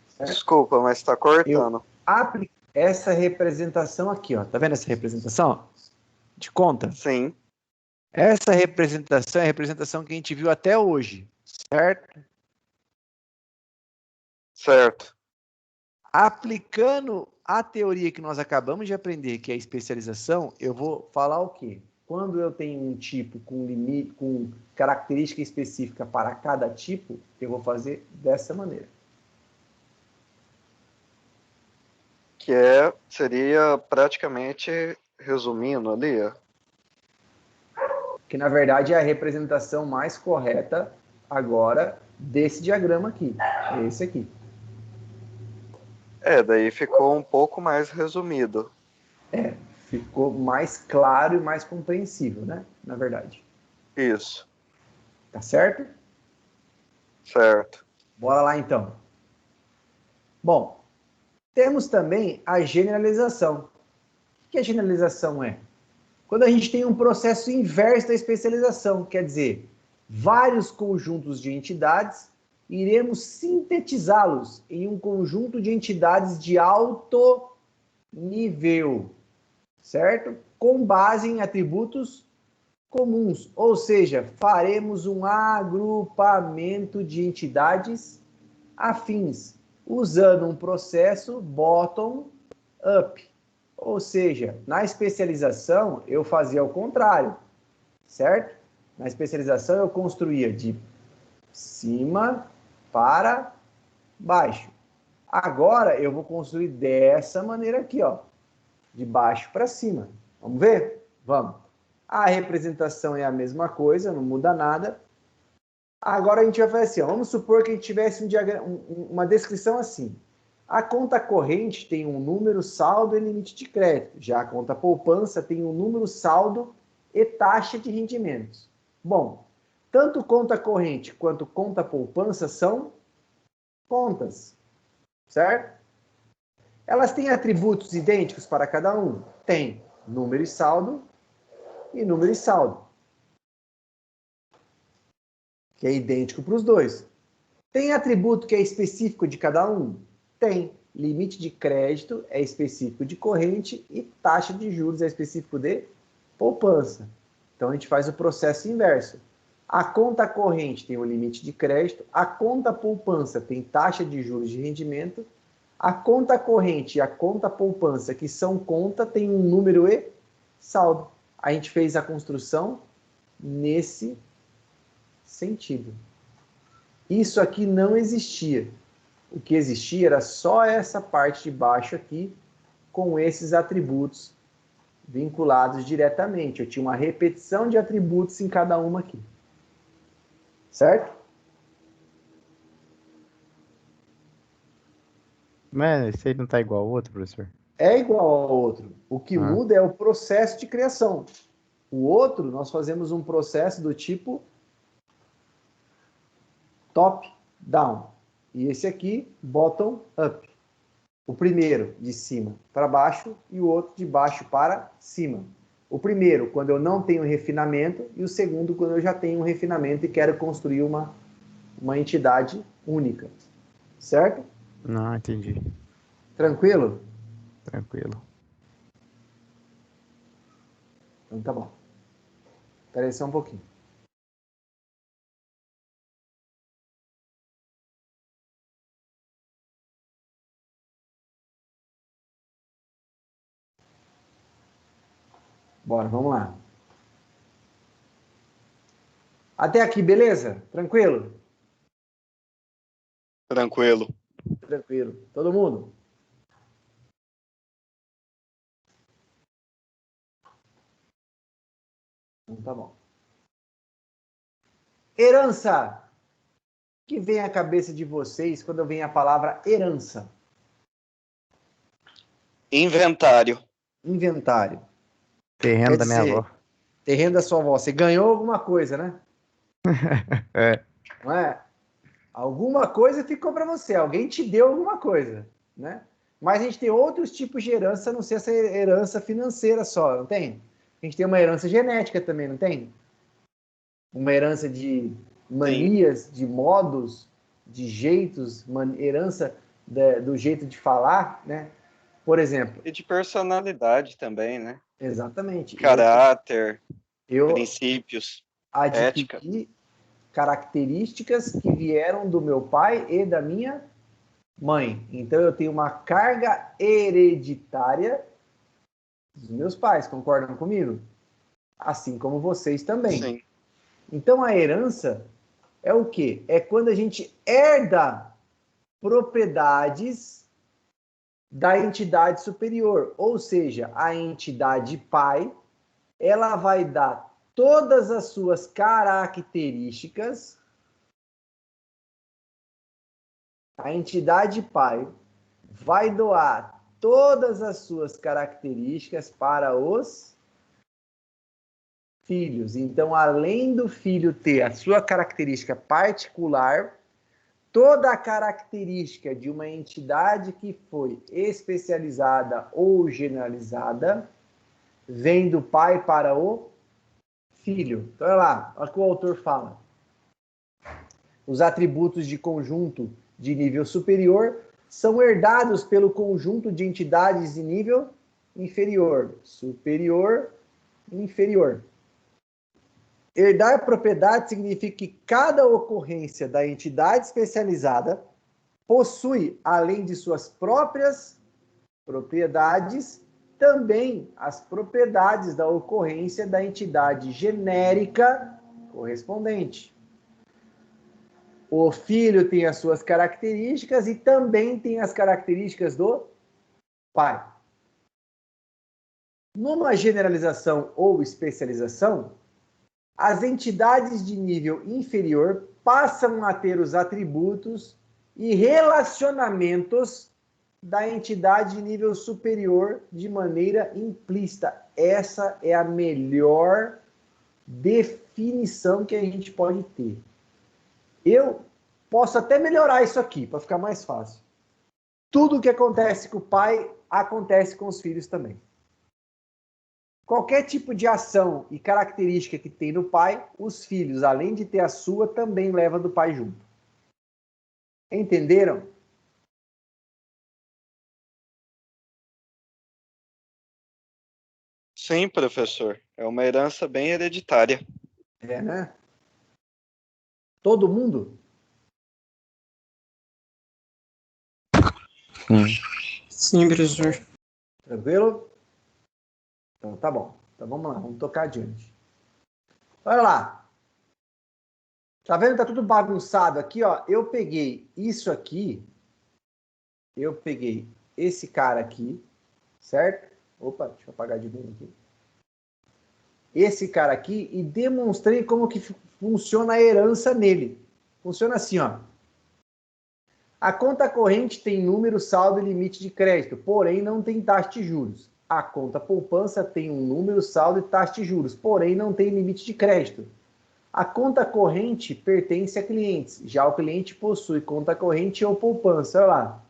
certo? Desculpa, mas está cortando. Eu aplico essa representação aqui, ó. Tá vendo essa representação? Ó, de conta? Sim, Essa representação é a representação que a gente viu até hoje, certo? certo. Aplicando a teoria que nós acabamos de aprender, que é a especialização, eu vou falar o quê? Quando eu tenho um tipo com limite, com característica específica para cada tipo, eu vou fazer dessa maneira. Que seria praticamente, resumindo ali, ó, Que na verdade é a representação mais correta agora desse diagrama aqui. É esse aqui. daí ficou um pouco mais resumido. Ficou mais claro e mais compreensível, né? Na verdade. Isso, Tá certo? certo. Bora lá então. Bom, temos também a generalização. O que a generalização é? Quando a gente tem um processo inverso da especialização, quer dizer, vários conjuntos de entidades, iremos sintetizá-los em um conjunto de entidades de alto nível, certo? Com base em atributos comuns, ou seja, faremos um agrupamento de entidades afins, usando um processo bottom-up. Ou seja, na especialização eu fazia o contrário, certo? Na especialização eu construía de cima para baixo. Agora eu vou construir dessa maneira aqui, ó, de baixo para cima. Vamos ver? Vamos. A representação é a mesma coisa, não muda nada. Agora a gente vai fazer assim, ó, vamos supor que a gente tivesse uma descrição assim. A conta corrente tem um número, saldo e limite de crédito. Já a conta poupança tem um número, saldo e taxa de rendimentos. Bom, tanto conta corrente quanto conta poupança são contas, certo? Elas têm atributos idênticos para cada um? Tem número e saldo, que é idêntico para os dois. Tem atributo que é específico de cada um? Tem. Limite de crédito é específico de corrente e taxa de juros é específico de poupança. Então, a gente faz o processo inverso. A conta corrente tem o limite de crédito, a conta poupança tem taxa de juros de rendimento, A conta corrente e a conta poupança, que são conta, tem um número e saldo. A gente fez a construção nesse sentido. Isso aqui não existia. O que existia era só essa parte de baixo aqui, com esses atributos vinculados diretamente. Eu tinha uma repetição de atributos em cada uma aqui. Certo? Mas esse aí não tá igual ao outro, professor? É igual ao outro. O que muda é o processo de criação. O outro, nós fazemos um processo do tipo top-down. E esse aqui, bottom-up. O primeiro, de cima para baixo, e o outro, de baixo para cima. O primeiro, quando eu não tenho refinamento, e o segundo, quando eu já tenho um refinamento e quero construir uma entidade única. Certo? Não, entendi. Tranquilo? Tranquilo. Então tá bom. Espera aí só um pouquinho. Bora, vamos lá. Até aqui, beleza? Tranquilo? Tranquilo. Tranquilo. Todo mundo? Então tá bom. Herança. O que vem à cabeça de vocês quando vem a palavra herança? Inventário. Inventário. Terreno Quer da minha dizer, avó. terreno da sua avó. Você ganhou alguma coisa, né? É. Não é? Alguma coisa ficou para você. Alguém te deu alguma coisa, né? Mas a gente tem outros tipos de herança, não sei essa herança financeira só, não tem? A gente tem uma herança genética também, não tem? Uma herança de manias, sim, de modos, de jeitos, herança do jeito de falar, né? Por exemplo. E de personalidade também, né? Exatamente. Caráter, eu princípios, adquiri ética. Características que vieram do meu pai e da minha mãe. Então eu tenho uma carga hereditária dos meus pais, concordam comigo? Assim como vocês também. Sim. Então a herança é o quê? É quando a gente herda propriedades da entidade superior, ou seja, a entidade pai, ela vai dar todas as suas características, a entidade pai vai doar todas as suas características para os filhos. Então, além do filho ter a sua característica particular, toda a característica de uma entidade que foi especializada ou generalizada vem do pai para o filho. Então, olha lá, olha o que o autor fala. Os atributos de conjunto de nível superior são herdados pelo conjunto de entidades de nível inferior, superior e inferior. Herdar propriedade significa que cada ocorrência da entidade especializada possui, além de suas próprias propriedades, também as propriedades da ocorrência da entidade genérica correspondente. O filho tem as suas características e também tem as características do pai. Numa generalização ou especialização, as entidades de nível inferior passam a ter os atributos e relacionamentos da entidade de nível superior de maneira implícita. Essa é a melhor definição que a gente pode ter. Eu posso até melhorar isso aqui, para ficar mais fácil. Tudo o que acontece com o pai, acontece com os filhos também. Qualquer tipo de ação e característica que tem no pai, os filhos, além de ter a sua, também levam do pai junto. Entenderam? Sim, professor. É uma herança bem hereditária. É, né? Todo mundo? Sim. Sim, professor. Tranquilo? Então tá bom. Então vamos lá, vamos tocar adiante. Olha lá. Tá vendo? Tá tudo bagunçado aqui, ó. Eu peguei isso aqui. Eu peguei esse cara aqui, certo? Opa, deixa eu apagar de novo aqui. Esse cara aqui e demonstrei como que funciona a herança nele. Funciona assim, ó. A conta corrente tem número, saldo e limite de crédito, porém não tem taxa de juros. A conta poupança tem um número, saldo e taxa de juros, porém não tem limite de crédito. A conta corrente pertence a clientes, já o cliente possui conta corrente ou poupança. Olha lá.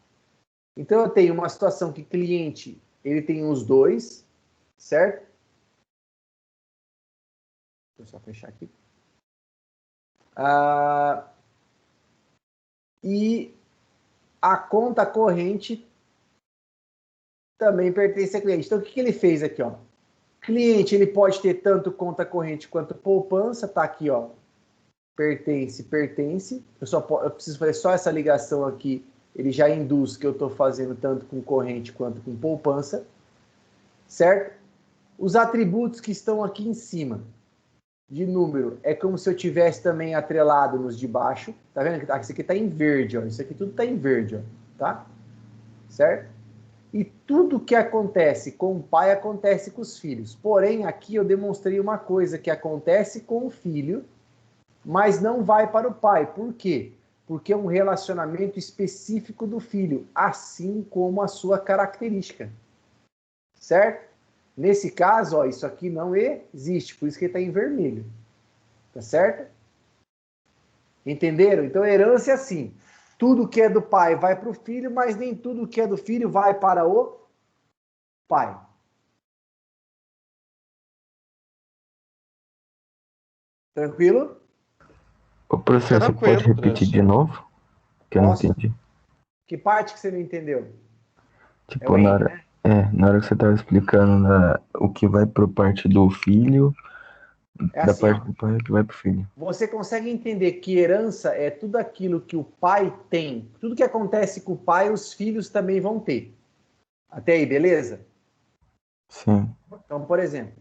Então eu tenho uma situação que cliente, ele tem os dois, certo? Deixa eu só fechar aqui. E a conta corrente também pertence a cliente. Então, o que ele fez aqui, ó? Cliente, ele pode ter tanto conta corrente quanto poupança, tá aqui, ó. Pertence. Eu preciso fazer só essa ligação aqui. Ele já induz que eu estou fazendo tanto com corrente quanto com poupança, certo? Os atributos que estão aqui em cima de número é como se eu tivesse também atrelado nos de baixo. Tá vendo? Isso aqui está em verde, ó. Isso aqui tudo está em verde, ó. Tá? Certo? E tudo que acontece com o pai acontece com os filhos. Porém, aqui eu demonstrei uma coisa que acontece com o filho, mas não vai para o pai. Por quê? Porque é um relacionamento específico do filho, assim como a sua característica. Certo? Nesse caso, ó, isso aqui não existe, por isso que ele está em vermelho. Tá certo? Entenderam? Então, a herança é assim. Tudo que é do pai vai para o filho, mas nem tudo que é do filho vai para o pai. Tranquilo? Ô, professor, você Tranquilo, pode repetir de professor. novo? Que eu não Posso? entendi. Que parte que você não entendeu? É Tipo, o na N, hora, né? na hora que você tava explicando o que vai pro parte do filho, É da assim, parte ó. do pai, o que vai pro filho. Você consegue entender que herança é tudo aquilo que o pai tem. Tudo que acontece com o pai, os filhos também vão ter. Até aí, beleza? Sim. Então, por exemplo,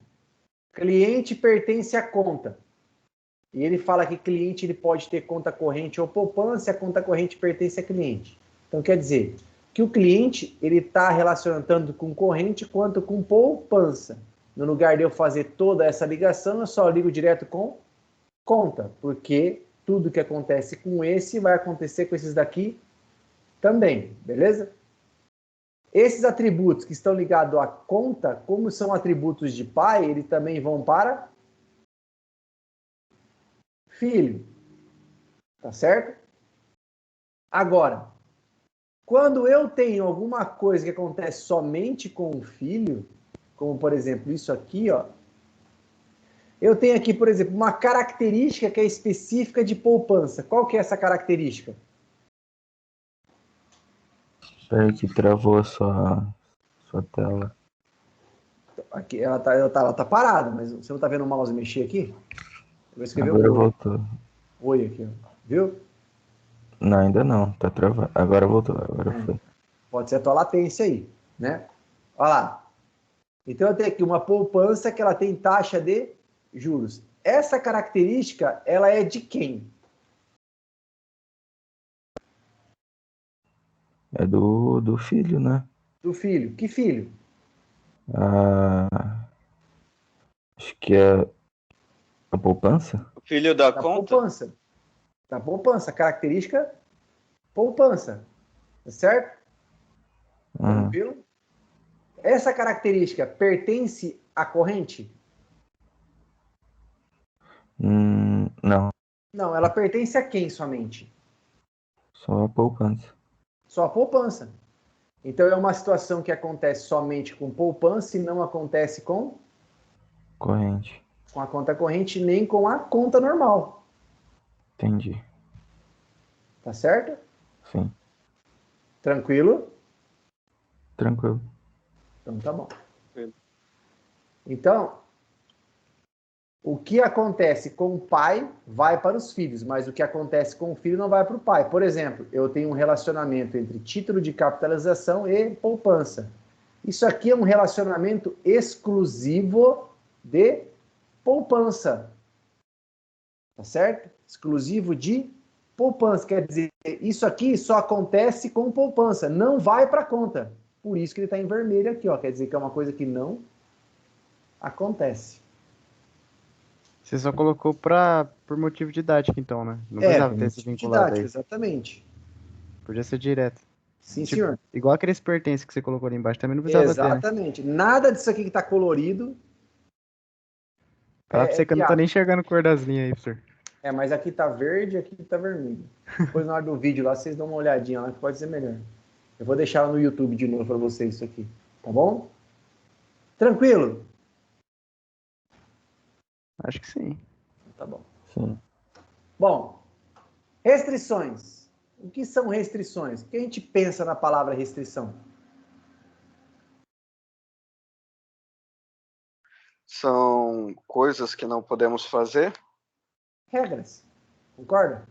cliente pertence à conta. E ele fala que cliente ele pode ter conta corrente ou poupança, e a conta corrente pertence a cliente. Então, quer dizer que o cliente ele está relacionando tanto com corrente quanto com poupança. No lugar de eu fazer toda essa ligação, eu só ligo direto com conta, porque tudo que acontece com esse vai acontecer com esses daqui também, beleza? Esses atributos que estão ligados à conta, como são atributos de pai, eles também vão para filho, tá certo? Agora, quando eu tenho alguma coisa que acontece somente com o filho, como por exemplo isso aqui, ó, eu tenho aqui, por exemplo, uma característica que é específica de poupança. Qual que é essa característica? Peraí que travou a sua tela. Aqui, ela tá parada, mas você não tá vendo o mouse mexer aqui? Eu vou escrever Agora um oi. voltou. Oi aqui, ó. Viu? Não, ainda não, tá travado. Agora voltou, agora foi. Pode ser a tua latência aí, né? Olha lá. Então eu tenho aqui uma poupança que ela tem taxa de juros. Essa característica, ela é de quem? É do filho, né? Do filho. Que filho? Ah, acho que é a poupança? O filho da Da conta? poupança. Da poupança. Característica poupança. Tá certo? Uhum. Tranquilo? Essa característica pertence à corrente? Não, Não, ela pertence a quem somente? só a poupança. Só a poupança. Então é uma situação que acontece somente com poupança e não acontece Corrente. com a conta corrente nem com a conta normal. Entendi. Tá certo? Sim, Tranquilo? tranquilo. Então tá bom. Então, O que acontece com o pai vai para os filhos, mas o que acontece com o filho não vai para o pai. Por exemplo, eu tenho um relacionamento entre título de capitalização e poupança. Isso aqui é um relacionamento exclusivo de poupança. Tá certo? Exclusivo de poupança. Quer dizer, isso aqui só acontece com poupança, não vai para a conta. Por isso que ele está em vermelho aqui, ó. Quer dizer que é uma coisa que não acontece. Você só colocou por motivo didático, então, né? Não precisava ter se vinculado didático, aí. exatamente. Podia ser direto. Sim, Tipo, senhor. igual aqueles pertences que você colocou ali embaixo, também não precisava ter, né? Exatamente. Nada disso aqui que está colorido Fala pra você que eu não tô piada. nem enxergando a cor das linhas aí, professor. Mas aqui tá verde, aqui tá vermelho. Depois na hora do vídeo lá, vocês dão uma olhadinha lá que pode ser melhor. Eu vou deixar no YouTube de novo para vocês isso aqui. Tá bom? Tranquilo? Acho que sim. Tá bom. Sim. Bom, restrições. O que são restrições? O que a gente pensa na palavra restrição? São coisas que não podemos fazer? Regras. Concorda?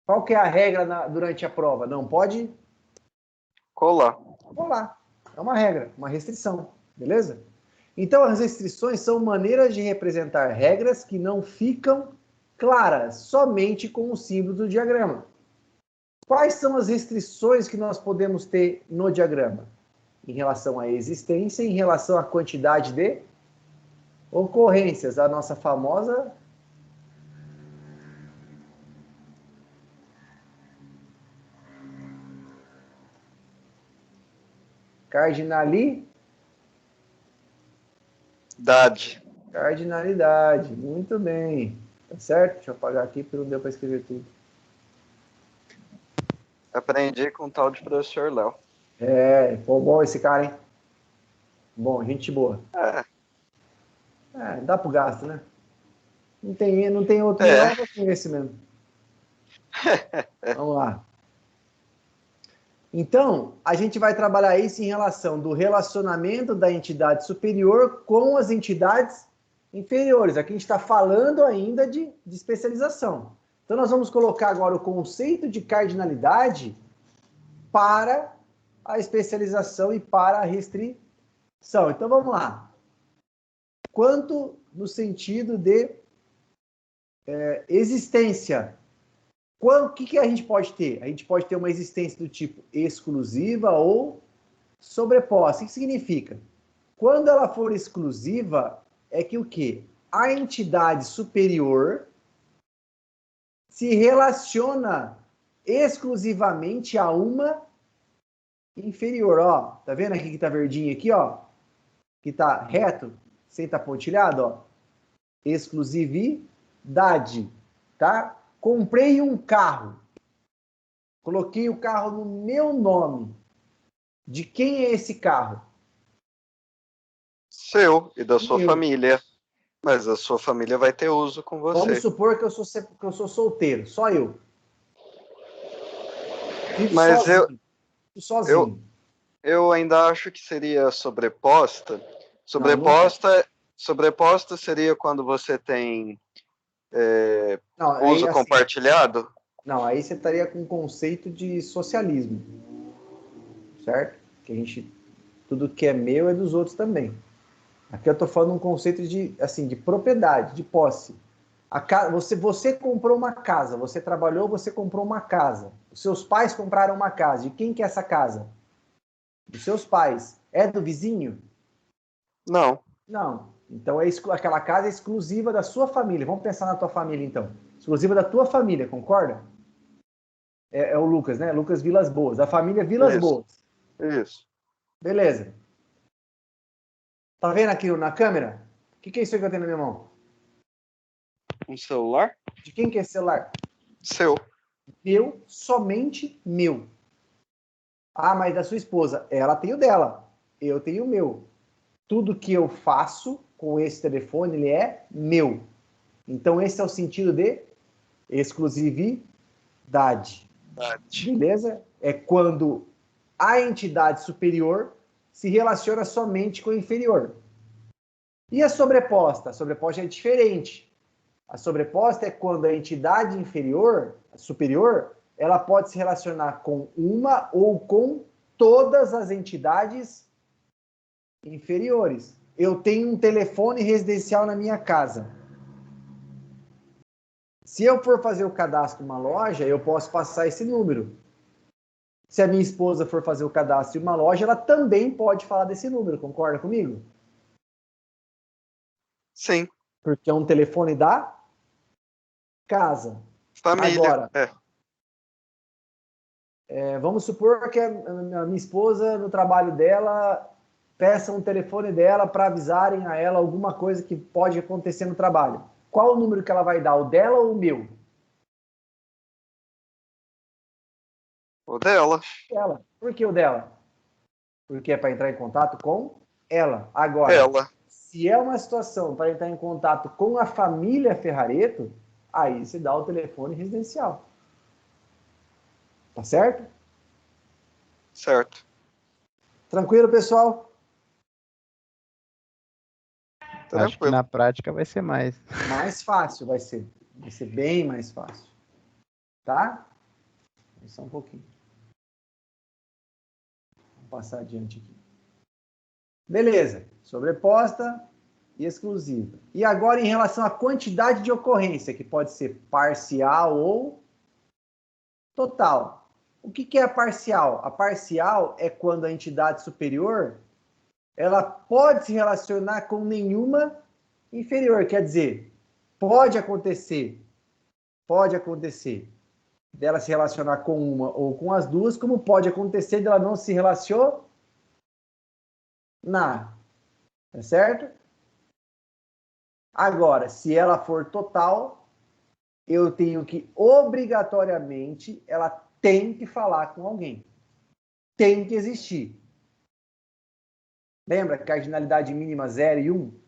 Qual que é a regra durante a prova? Não pode Colar. colar. É uma regra, uma restrição. Beleza? Então, as restrições são maneiras de representar regras que não ficam claras somente com o símbolo do diagrama. Quais são as restrições que nós podemos ter no diagrama? Em relação à existência, em relação à quantidade de ocorrências, a nossa famosa cardinalidade. Muito bem. Tá certo? Deixa eu apagar aqui porque não deu para escrever tudo. Aprendi com o tal de professor Léo. Pô, bom esse cara, hein? Bom, gente boa. Dá pro gasto, né? Não tem outro melhor que esse mesmo. Vamos lá. Então, a gente vai trabalhar isso em relação do relacionamento da entidade superior com as entidades inferiores. Aqui a gente está falando ainda de especialização. Então, nós vamos colocar agora o conceito de cardinalidade para a especialização e para a restrição. Então, vamos lá. Quanto no sentido de existência. O que a gente pode ter? A gente pode ter uma existência do tipo exclusiva ou sobreposta. O que significa? Quando ela for exclusiva, é que o quê? A entidade superior se relaciona exclusivamente a uma inferior. Ó, tá vendo aqui que tá verdinho aqui, ó? Que tá reto, sem tá pontilhado, ó. Exclusividade, tá? Comprei um carro. Coloquei o carro no meu nome. De quem é esse carro? Seu e da sua família. Mas a sua família vai ter uso com você. Vamos supor que eu sou solteiro, só eu. Mas sozinho. Eu ainda acho que seria sobreposta. Sobreposta seria quando você tem uso compartilhado? Não, aí você estaria com o conceito de socialismo. Certo? Que tudo que é meu é dos outros também. Aqui eu estou falando um conceito de propriedade, de posse. Você comprou uma casa, você trabalhou, você comprou uma casa. Os seus pais compraram uma casa. De quem que é essa casa? Dos seus pais. É do vizinho? Não. Não. Então aquela casa é exclusiva da sua família. Vamos pensar na tua família, então. Exclusiva da tua família, concorda? É o Lucas, né? Lucas Vilas Boas. A família Vilas Boas. Isso. Beleza. Tá vendo aqui na câmera? O que é isso aí que eu tenho na minha mão? Um celular? De quem que é esse celular? Seu. Meu, somente meu. Ah, mas da sua esposa. Ela tem o dela. Eu tenho o meu. Tudo que eu faço com esse telefone, ele é meu. Então, esse é o sentido de exclusividade. Beleza? É quando a entidade superior se relaciona somente com o inferior. E a sobreposta? A sobreposta é diferente. A sobreposta é quando a entidade inferior, superior, ela pode se relacionar com uma ou com todas as entidades inferiores. Eu tenho um telefone residencial na minha casa. Se eu for fazer o cadastro em uma loja, eu posso passar esse número. Se a minha esposa for fazer o cadastro em uma loja, ela também pode falar desse número, concorda comigo? Sim. Porque é um telefone da casa. Família. Agora, vamos supor que a minha esposa, no trabalho dela, peça um telefone dela para avisarem a ela alguma coisa que pode acontecer no trabalho. Qual o número que ela vai dar, o dela ou o meu? O dela. Ela. Por que o dela? Porque é para entrar em contato com ela. Agora, Ela. se é uma situação para entrar em contato com a família Ferrareto, aí se dá o telefone residencial. Tá certo? Certo. Tranquilo, pessoal? Acho que Tranquilo. na prática vai ser mais. Mais fácil vai ser. Vai ser bem mais fácil. Tá? Só um pouquinho. Vamos passar adiante aqui. Beleza. Sobreposta e exclusiva. E agora em relação à quantidade de ocorrência, que pode ser parcial ou total. O que é a parcial? A parcial é quando a entidade superior ela pode se relacionar com nenhuma inferior. Quer dizer, pode acontecer dela se relacionar com uma ou com as duas, como pode acontecer dela não se relacionar, tá certo? Agora, se ela for total, eu tenho que, obrigatoriamente, ela tem que falar com alguém. Tem que existir. Lembra? Cardinalidade mínima 0 e 1?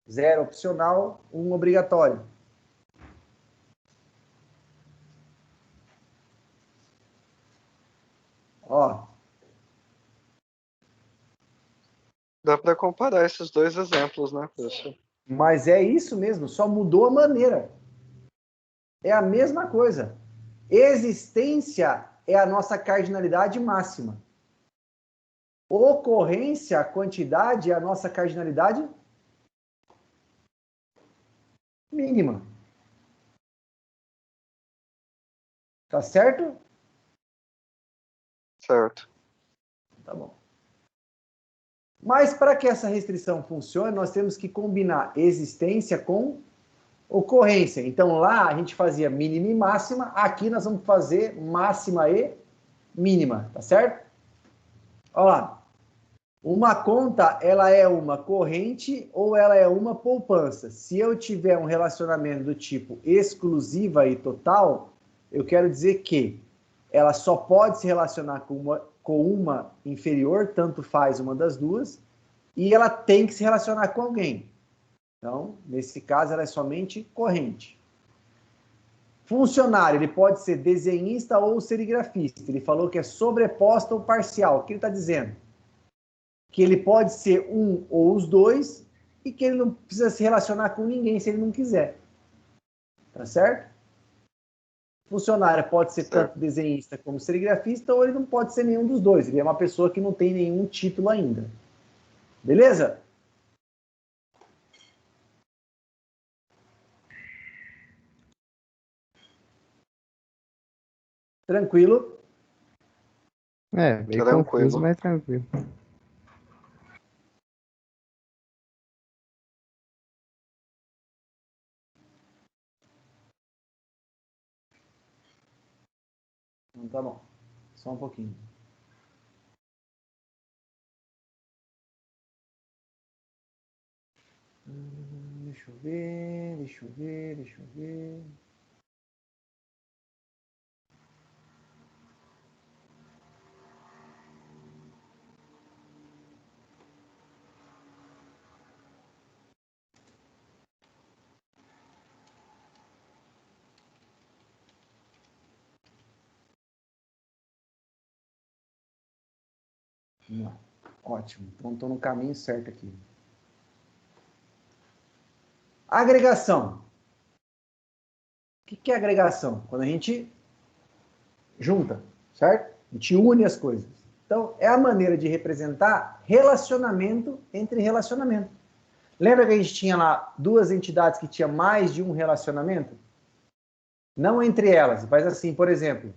0 opcional, 1 obrigatório. Ó. Dá para comparar esses dois exemplos, né, professor? Mas é isso mesmo, só mudou a maneira. É a mesma coisa. Existência é a nossa cardinalidade máxima. Ocorrência, quantidade, é a nossa cardinalidade mínima. Tá certo? Certo. Tá bom. Mas para que essa restrição funcione, nós temos que combinar existência com ocorrência. Então lá a gente fazia mínima e máxima, aqui nós vamos fazer máxima e mínima, tá certo? Olha lá. Uma conta, ela é uma corrente ou ela é uma poupança. Se eu tiver um relacionamento do tipo exclusiva e total, eu quero dizer que ela só pode se relacionar com uma inferior, tanto faz uma das duas, e ela tem que se relacionar com alguém. Então, nesse caso, ela é somente corrente. Funcionário, ele pode ser desenhista ou serigrafista. Ele falou que é sobreposta ou parcial. O que ele está dizendo? Que ele pode ser um ou os dois e que ele não precisa se relacionar com ninguém se ele não quiser. Tá certo? Funcionário pode ser tanto desenhista como serigrafista ou ele não pode ser nenhum dos dois. Ele é uma pessoa que não tem nenhum título ainda. Beleza? Tranquilo? É, meio confuso, Tranquilo. mas tranquilo. Então tá bom. Só um pouquinho. Deixa eu ver, deixa eu ver, deixa eu ver. Não. Ótimo. Então estou no caminho certo aqui. Agregação. O que é agregação? Quando a gente junta, certo? A gente une as coisas. Então, é a maneira de representar relacionamento entre relacionamento. Lembra que a gente tinha lá duas entidades que tinham mais de um relacionamento? Não entre elas, mas assim, por exemplo,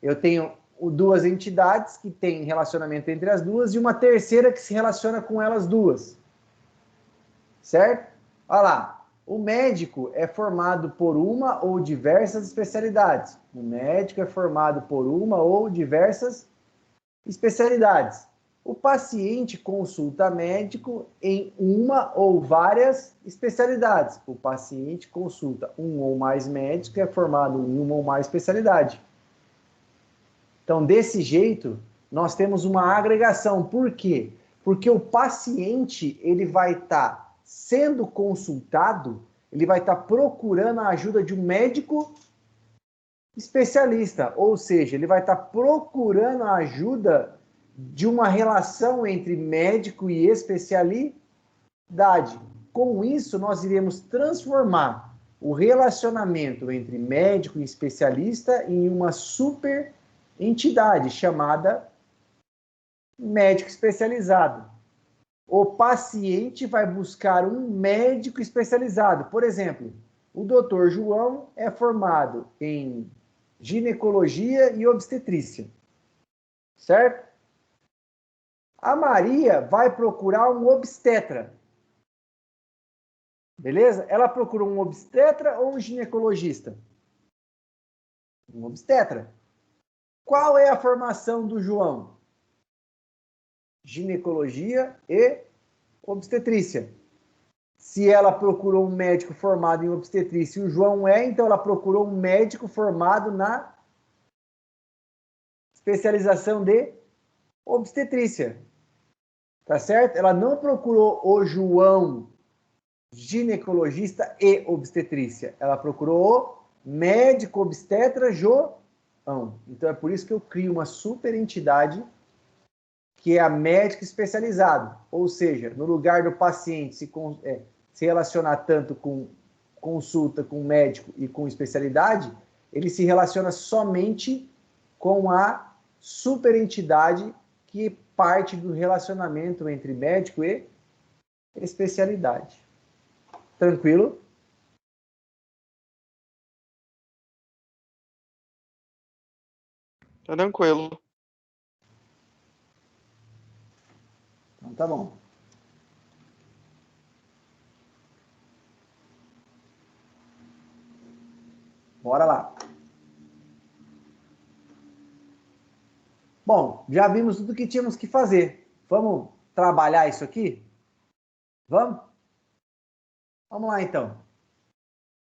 eu tenho duas entidades que têm relacionamento entre as duas e uma terceira que se relaciona com elas duas. Certo? Olha lá, o médico é formado por uma ou diversas especialidades. O médico é formado por uma ou diversas especialidades. O paciente consulta médico em uma ou várias especialidades. O paciente consulta um ou mais médicos e é formado em uma ou mais especialidade. Então, desse jeito, nós temos uma agregação. Por quê? Porque o paciente ele vai estar sendo consultado, ele vai estar procurando a ajuda de um médico especialista, ou seja, ele vai estar procurando a ajuda de uma relação entre médico e especialidade. Com isso, nós iremos transformar o relacionamento entre médico e especialista em uma super entidade chamada médico especializado. O paciente vai buscar um médico especializado. Por exemplo, o Dr. João é formado em ginecologia e obstetrícia, certo? A Maria vai procurar um obstetra. Beleza? Ela procura um obstetra ou um ginecologista? Um obstetra. Qual é a formação do João? Ginecologia e obstetrícia. Se ela procurou um médico formado em obstetrícia e o João então ela procurou um médico formado na especialização de obstetrícia. Tá certo? Ela não procurou o João, ginecologista e obstetrícia. Ela procurou o médico obstetra João. Então é por isso que eu crio uma super entidade que é a médica especializada. Ou seja, no lugar do paciente se relacionar tanto com consulta com médico e com especialidade, ele se relaciona somente com a superentidade que parte do relacionamento entre médico e especialidade. Tranquilo? Tranquilo. Então tá bom. Bora lá. Bom, já vimos tudo que tínhamos que fazer. Vamos trabalhar isso aqui? Vamos? Vamos lá, então.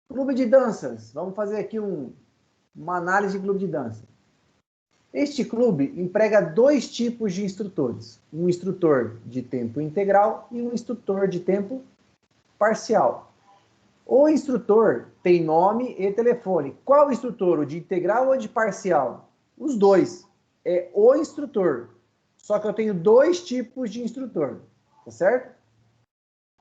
Clube de danças. Vamos fazer aqui uma análise de clube de dança. Este clube emprega dois tipos de instrutores. Um instrutor de tempo integral e um instrutor de tempo parcial. O instrutor tem nome e telefone. Qual instrutor? O de integral ou de parcial? Os dois. É o instrutor. Só que eu tenho dois tipos de instrutor. Tá certo?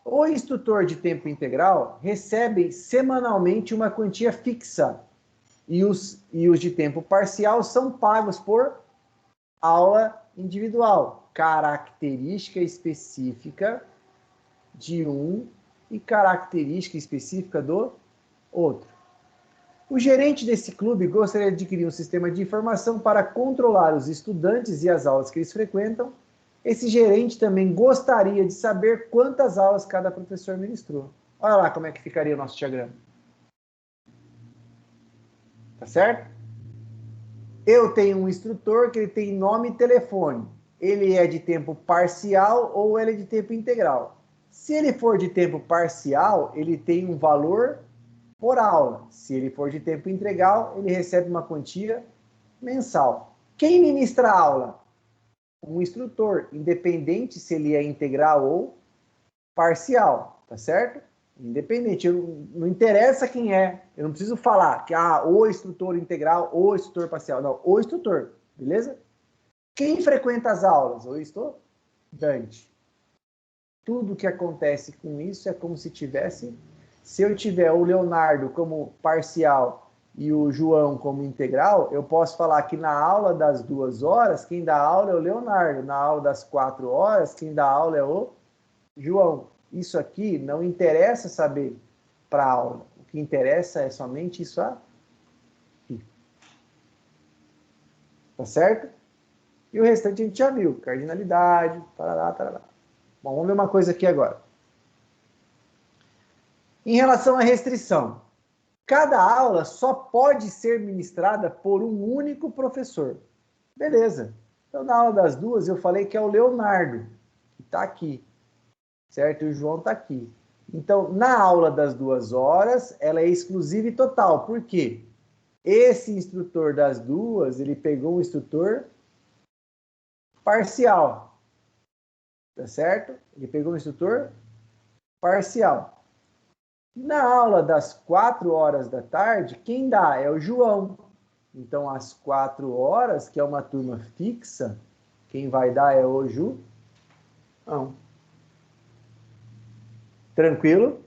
O instrutor de tempo integral recebe semanalmente uma quantia fixa. E os de tempo parcial são pagos por aula individual. Característica específica de um e característica específica do outro. O gerente desse clube gostaria de adquirir um sistema de informação para controlar os estudantes e as aulas que eles frequentam. Esse gerente também gostaria de saber quantas aulas cada professor ministrou. Olha lá como é que ficaria o nosso diagrama. Tá certo? Eu tenho um instrutor que ele tem nome e telefone. Ele é de tempo parcial ou ele é de tempo integral. Se ele for de tempo parcial, ele tem um valor por aula. Se ele for de tempo integral, ele recebe uma quantia mensal. Quem ministra a aula? Um instrutor, independente se ele é integral ou parcial, tá certo? Independente, não interessa quem é, eu não preciso falar que o instrutor integral, o instrutor parcial, não, o instrutor, beleza? Quem frequenta as aulas? O estudante. Tudo que acontece com isso é como se tivesse Se eu tiver o Leonardo como parcial e o João como integral, eu posso falar que na aula das 2 horas, quem dá aula é o Leonardo. Na aula das 4 horas, quem dá aula é o João. Isso aqui não interessa saber para a aula. O que interessa é somente isso aqui. Tá certo? E o restante a gente já viu. Cardinalidade, tarará, tarará. Bom, vamos ver uma coisa aqui agora. Em relação à restrição, cada aula só pode ser ministrada por um único professor. Beleza. Então, na aula das 2, eu falei que é o Leonardo, que está aqui, certo? E o João está aqui. Então, na aula das 2 horas, ela é exclusiva e total. Por quê? Esse instrutor das 2, ele pegou um instrutor parcial. Tá certo? Ele pegou um instrutor parcial. Na aula das 4 horas da tarde, quem dá é o João. Então, às 4 horas, que é uma turma fixa, quem vai dar é o João. Tranquilo?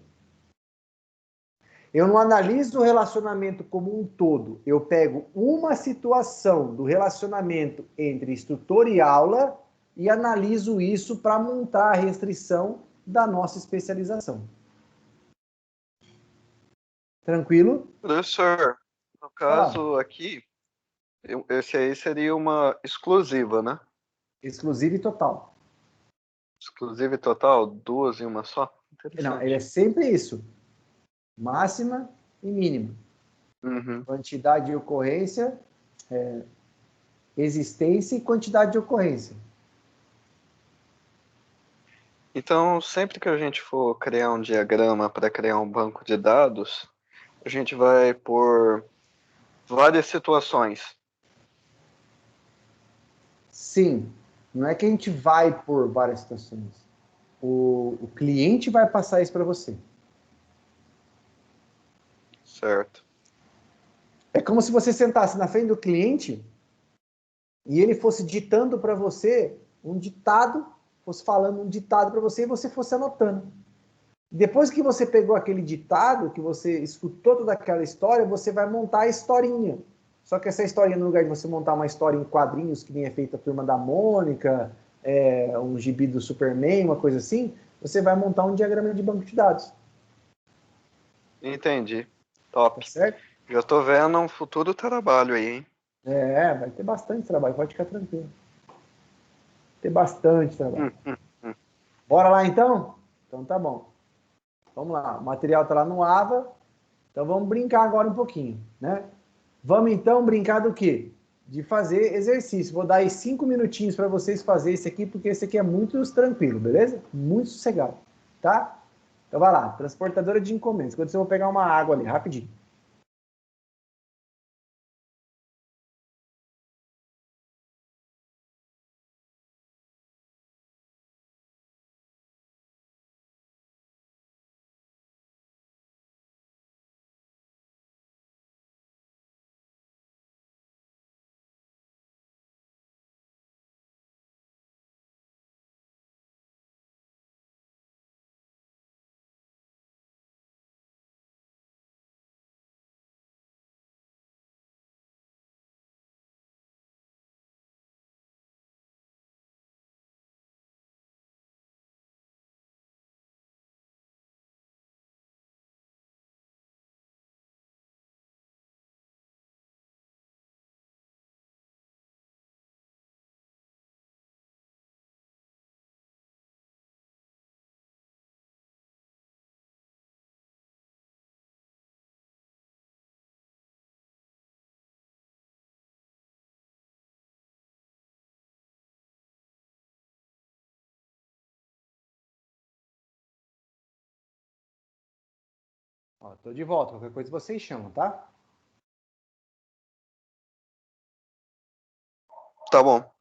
Eu não analiso o relacionamento como um todo. Eu pego uma situação do relacionamento entre instrutor e aula e analiso isso para montar a restrição da nossa especialização. Tranquilo? Professor, no caso aqui, esse aí seria uma exclusiva, né? Exclusiva e total. Exclusiva e total, 2 em uma só? Não, ele é Interessante. sempre isso. Máxima e mínima. Uhum. Quantidade de ocorrência, existência e quantidade de ocorrência. Então, sempre que a gente for criar um diagrama para criar um banco de dados, a gente vai por várias situações. Sim, não é que a gente vai por várias situações. O cliente vai passar isso para você. Certo. É como se você sentasse na frente do cliente e ele fosse ditando para você um ditado, fosse falando um ditado para você e você fosse anotando. Depois que você pegou aquele ditado, que você escutou toda aquela história, você vai montar a historinha. Só que essa historinha, no lugar de você montar uma história em quadrinhos, que nem é feita a Turma da Mônica, um gibi do Superman, uma coisa assim, você vai montar um diagrama de banco de dados. Entendi. Tá Top. certo? Já tô vendo um futuro trabalho aí, hein? Vai ter bastante trabalho, pode ficar tranquilo. Ter bastante trabalho. Hum. Bora lá então? Então tá bom. Vamos lá, o material tá lá no AVA, então vamos brincar agora um pouquinho, né? Vamos então brincar do quê? De fazer exercício. Vou dar aí 5 minutinhos para vocês fazerem esse aqui, porque esse aqui é muito tranquilo, beleza? Muito sossegado, tá? Então vai lá, transportadora de encomendas. Quando eu vou pegar uma água ali, rapidinho. Ó, tô de volta, qualquer coisa vocês chamam, tá? Tá bom.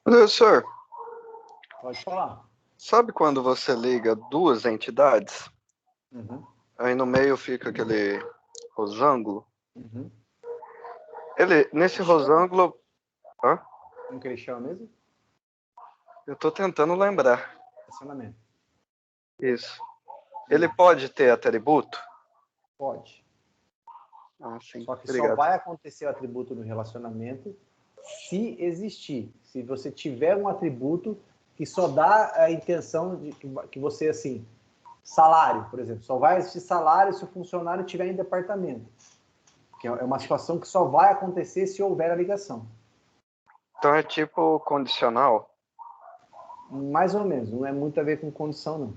Professor, Pode falar. sabe quando você liga duas entidades? Uhum, Aí no meio fica aquele rosângulo. uhum. Nesse rosângulo. Hã? Como que ele chama mesmo? Eu tô tentando lembrar. Relacionamento. Isso. Ele pode ter atributo? Pode. Ah, sim. Só que só Obrigado. vai acontecer o atributo no relacionamento se existir. Se você tiver um atributo que só dá a intenção de que você, assim, salário, por exemplo, só vai existir salário se o funcionário estiver em departamento. Que é uma situação que só vai acontecer se houver a ligação. Então é tipo condicional? Mais ou menos, não é muito a ver com condição, não.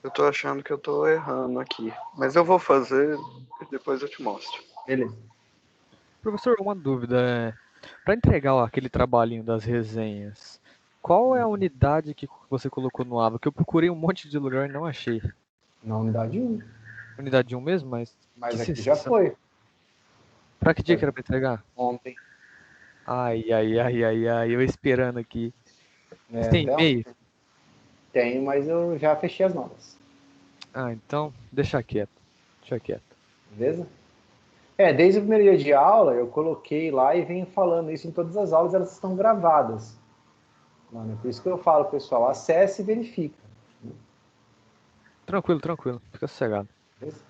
Eu tô achando que eu tô errando aqui. Mas eu vou fazer e depois eu te mostro. Beleza. Professor, uma dúvida. Para entregar aquele trabalhinho das resenhas, qual é a unidade que você colocou no ABA? Que eu procurei um monte de lugar e não achei. Na unidade 1. Unidade 1 mesmo, mas Mas que aqui já sessão? foi. Pra que dia que era pra entregar? Ontem. Ai, ai, ai, ai, ai, eu esperando aqui. Você tem Até e-mail? ontem. Tenho, mas eu já fechei as notas. Ah, então deixa quieto. Deixa quieto. Beleza? Desde o primeiro dia de aula, eu coloquei lá e venho falando isso em todas as aulas, elas estão gravadas. Mano, por isso que eu falo, pessoal, acesse e verifica. Tranquilo, tranquilo. Fica sossegado. Beleza?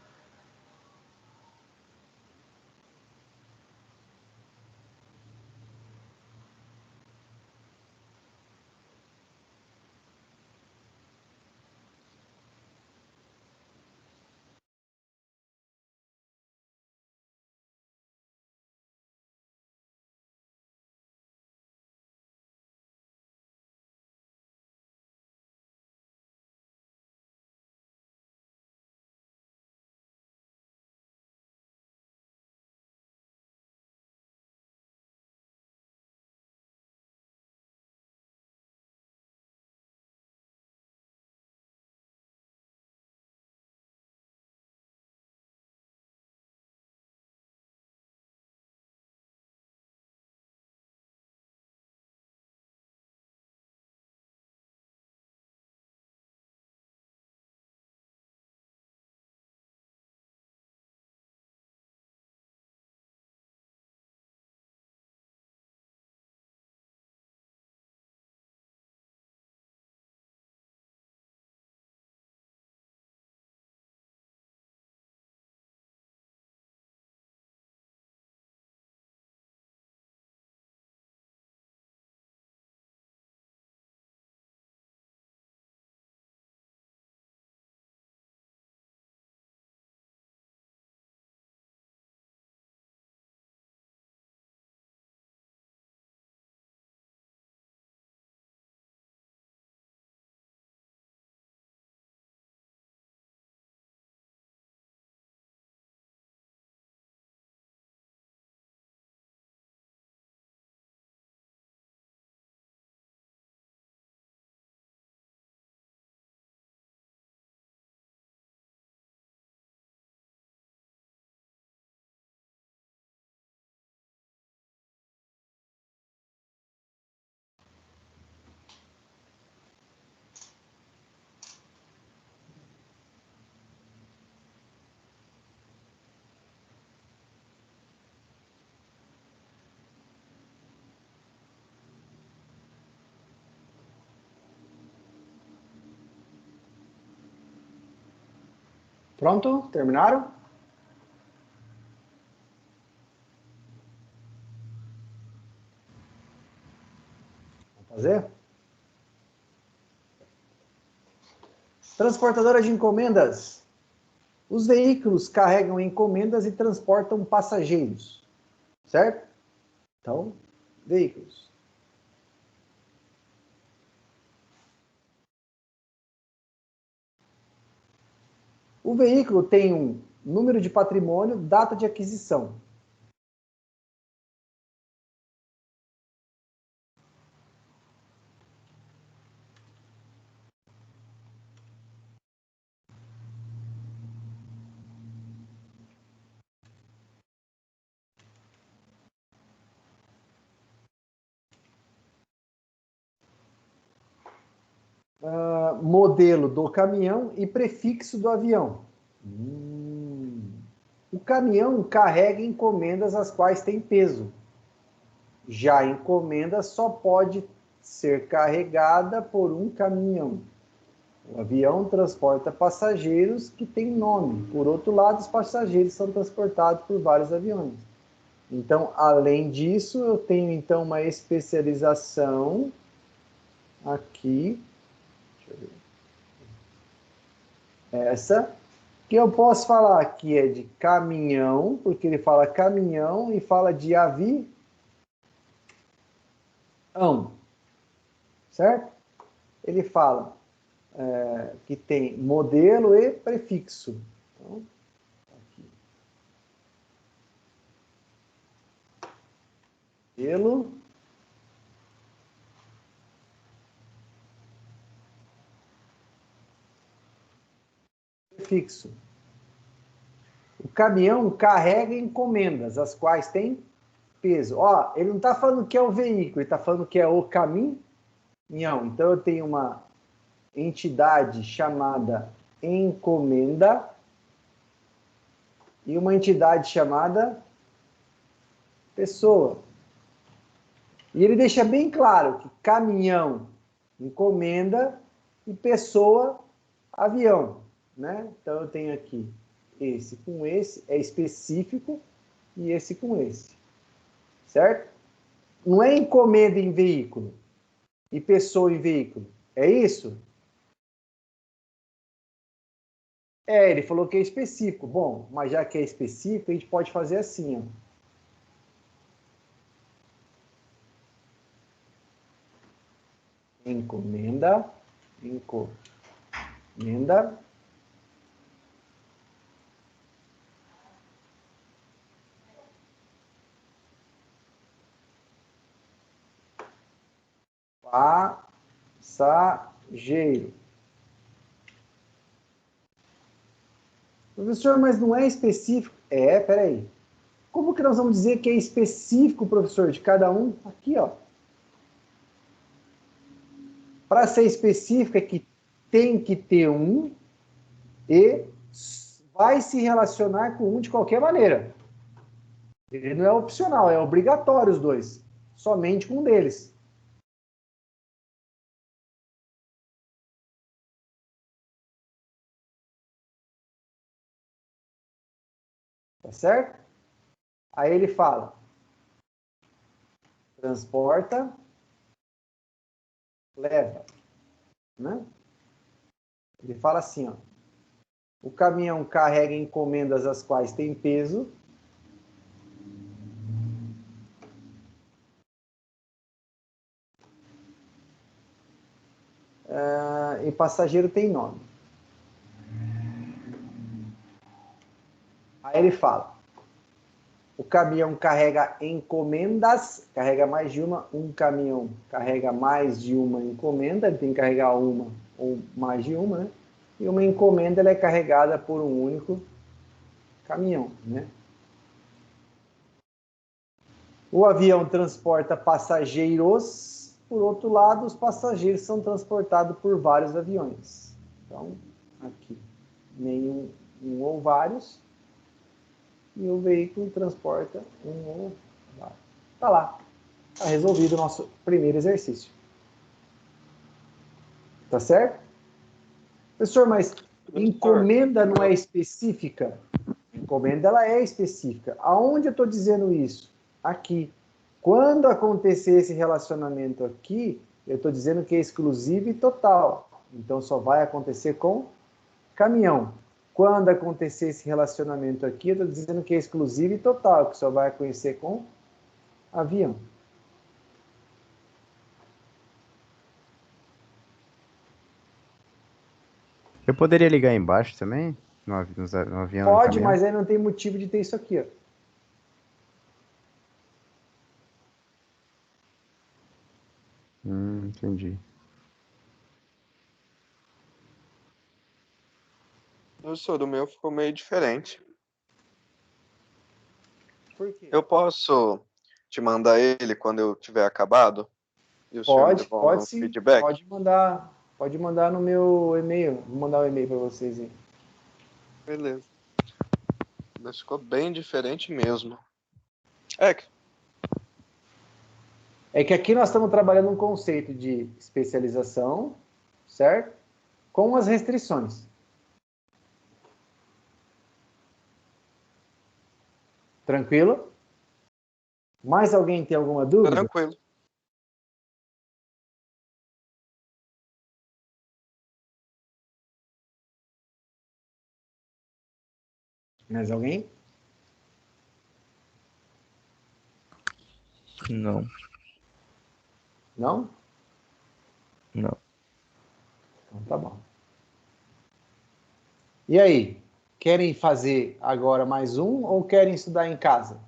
Pronto? Terminaram? Vamos fazer? Transportadora de encomendas. Os veículos carregam encomendas e transportam passageiros, certo? Então, veículos. O veículo tem um número de patrimônio, data de aquisição. modelo do caminhão e prefixo do avião. O caminhão carrega encomendas as quais tem peso. Já a encomenda só pode ser carregada por um caminhão. O avião transporta passageiros que têm nome. Por outro lado, os passageiros são transportados por vários aviões. Então, além disso, eu tenho então uma especialização aqui. Deixa eu ver. Essa, que eu posso falar que é de caminhão, porque ele fala caminhão e fala de avião. Certo? Ele fala que tem modelo e prefixo. Então, aqui. Modelo. Prefixo. O caminhão carrega encomendas, as quais tem peso. Ó, ele não está falando que é o veículo, ele está falando que é o caminhão. Então, eu tenho uma entidade chamada encomenda e uma entidade chamada pessoa. E ele deixa bem claro que caminhão, encomenda e pessoa, avião, né? Então eu tenho aqui esse com esse, é específico, e esse com esse, certo? Não é encomenda em veículo e pessoa em veículo, é isso? Ele falou que é específico. Bom, mas já que é específico, a gente pode fazer assim, ó. Encomenda. Passageiro. Professor, mas não é específico? Peraí. Como que nós vamos dizer que é específico, professor, de cada um? Aqui, ó. Para ser específico é que tem que ter um e vai se relacionar com um de qualquer maneira. Ele não é opcional, é obrigatório os dois. Somente com um deles. Tá certo? Aí ele fala: transporta, leva. Né? Ele fala assim, ó. O caminhão carrega encomendas as quais tem peso. E passageiro tem nome. Aí ele fala: o caminhão carrega encomendas, carrega mais de uma, um caminhão carrega mais de uma encomenda, ele tem que carregar uma ou mais de uma, né? E uma encomenda ela é carregada por um único caminhão, né? O avião transporta passageiros, por outro lado, os passageiros são transportados por vários aviões. Então, aqui, nenhum um ou vários, e o veículo transporta um ou vários. Tá lá. Tá resolvido o nosso primeiro exercício. Tá certo? Professor, mas encomenda não é específica? Encomenda, ela é específica. Aonde eu estou dizendo isso? Aqui. Quando acontecer esse relacionamento aqui, eu estou dizendo que é exclusivo e total. Então, só vai acontecer com caminhão. Quando acontecer esse relacionamento aqui, eu estou dizendo que é exclusivo e total, que só vai acontecer com avião. Eu poderia ligar embaixo também? No avião? Pode, mas aí não tem motivo de ter isso aqui, ó. Entendi. Professor, o meu ficou meio diferente. Por quê? Eu posso te mandar ele quando eu tiver acabado? E o senhor me Pode devolve um sim. feedback? Pode mandar. Pode mandar no meu e-mail. Vou mandar o e-mail para vocês aí. Beleza. Mas ficou bem diferente mesmo. É, É que aqui nós estamos trabalhando um conceito de especialização, certo? Com as restrições. Tranquilo? Mais alguém tem alguma dúvida? tranquilo. Mais alguém? Não, Não? não. Então tá bom. E aí? Querem fazer agora mais um ou querem estudar em casa?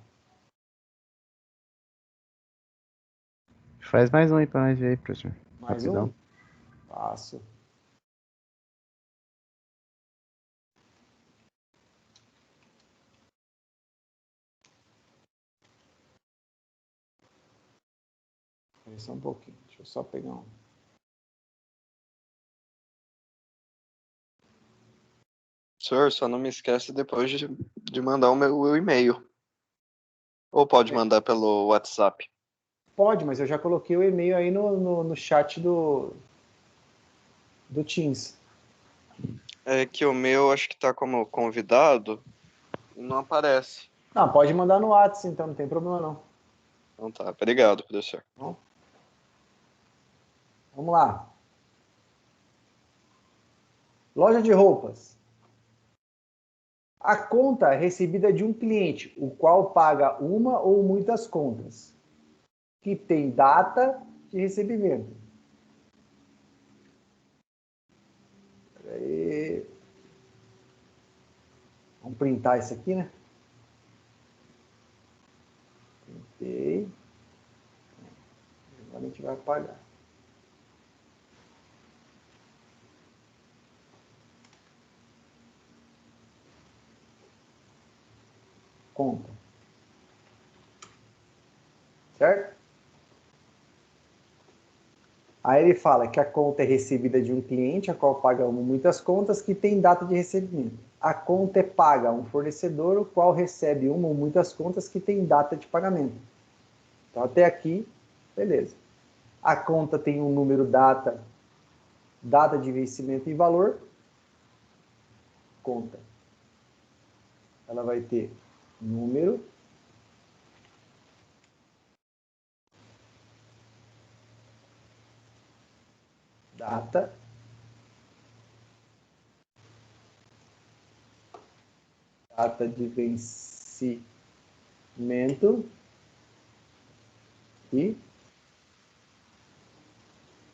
Faz mais um aí pra nós ver aí, professor. Mais Rapidão. um? Faço. Espera só um pouquinho. Deixa eu só pegar um. Senhor, só não me esquece depois de mandar o e-mail. Ou pode mandar pelo WhatsApp. Pode, mas eu já coloquei o e-mail aí no chat do Teams. É que o meu acho que tá como convidado e não aparece. Não, pode mandar no WhatsApp, então não tem problema não. Então tá, obrigado, professor. Vamos lá. Loja de roupas. A conta é recebida de um cliente, o qual paga uma ou muitas contas, que tem data de recebimento. Aí. Vamos printar isso aqui, né? Printei. Agora a gente vai apagar. Conta. Certo? Aí ele fala que a conta é recebida de um cliente, a qual paga muitas contas, que tem data de recebimento. A conta é paga a um fornecedor, o qual recebe uma ou muitas contas que tem data de pagamento. Então, até aqui, beleza. A conta tem um número, data de vencimento e valor. Conta. Ela vai ter número, data, data de vencimento e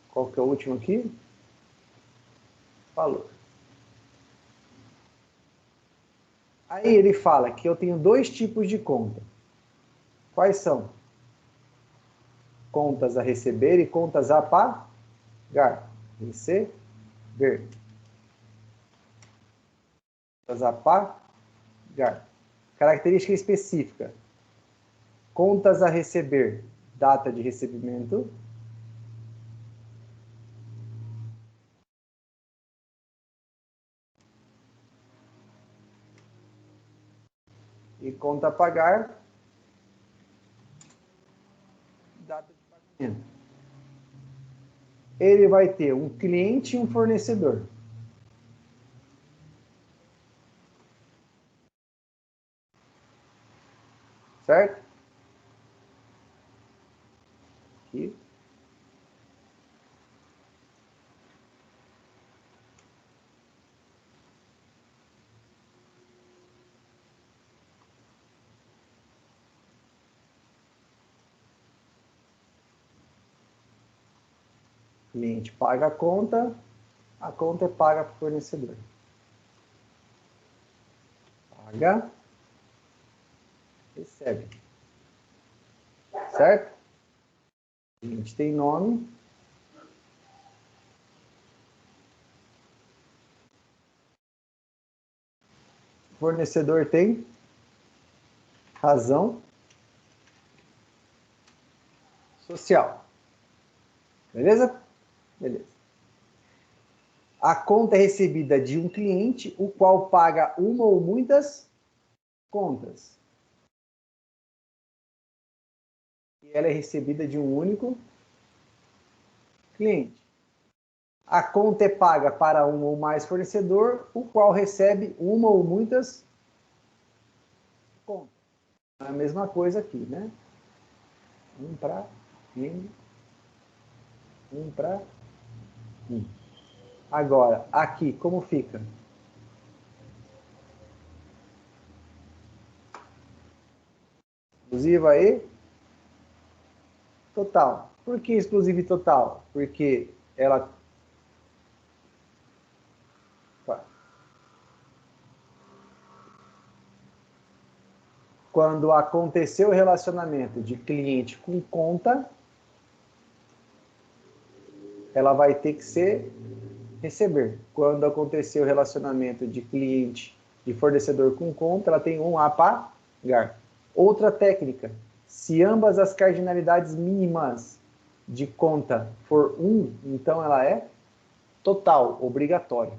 qual que é o último aqui? Valor. Aí ele fala que eu tenho dois tipos de conta. Quais são? Contas a receber e contas a pagar. Receber. Contas a pagar. Característica específica. Contas a receber. Data de recebimento. E conta a pagar. Data de pagamento. Ele vai ter um cliente e um fornecedor. Certo? Aqui. O cliente paga a conta é paga para o fornecedor. Paga, recebe. Certo? O cliente tem nome. O fornecedor tem razão social. Beleza? Beleza. A conta é recebida de um cliente, o qual paga uma ou muitas contas. E ela é recebida de um único cliente. A conta é paga para um ou mais fornecedor, o qual recebe uma ou muitas contas. É a mesma coisa aqui, né? Um para M, um para I. Agora, aqui, como fica? Exclusiva e total. Por que exclusiva e total? Porque ela... Quando aconteceu o relacionamento de cliente com conta, ela vai ter que ser receber. Quando aconteceu o relacionamento de cliente de fornecedor com conta, ela tem um a pagar. Outra técnica, se ambas as cardinalidades mínimas de conta for 1, então ela é total, obrigatória.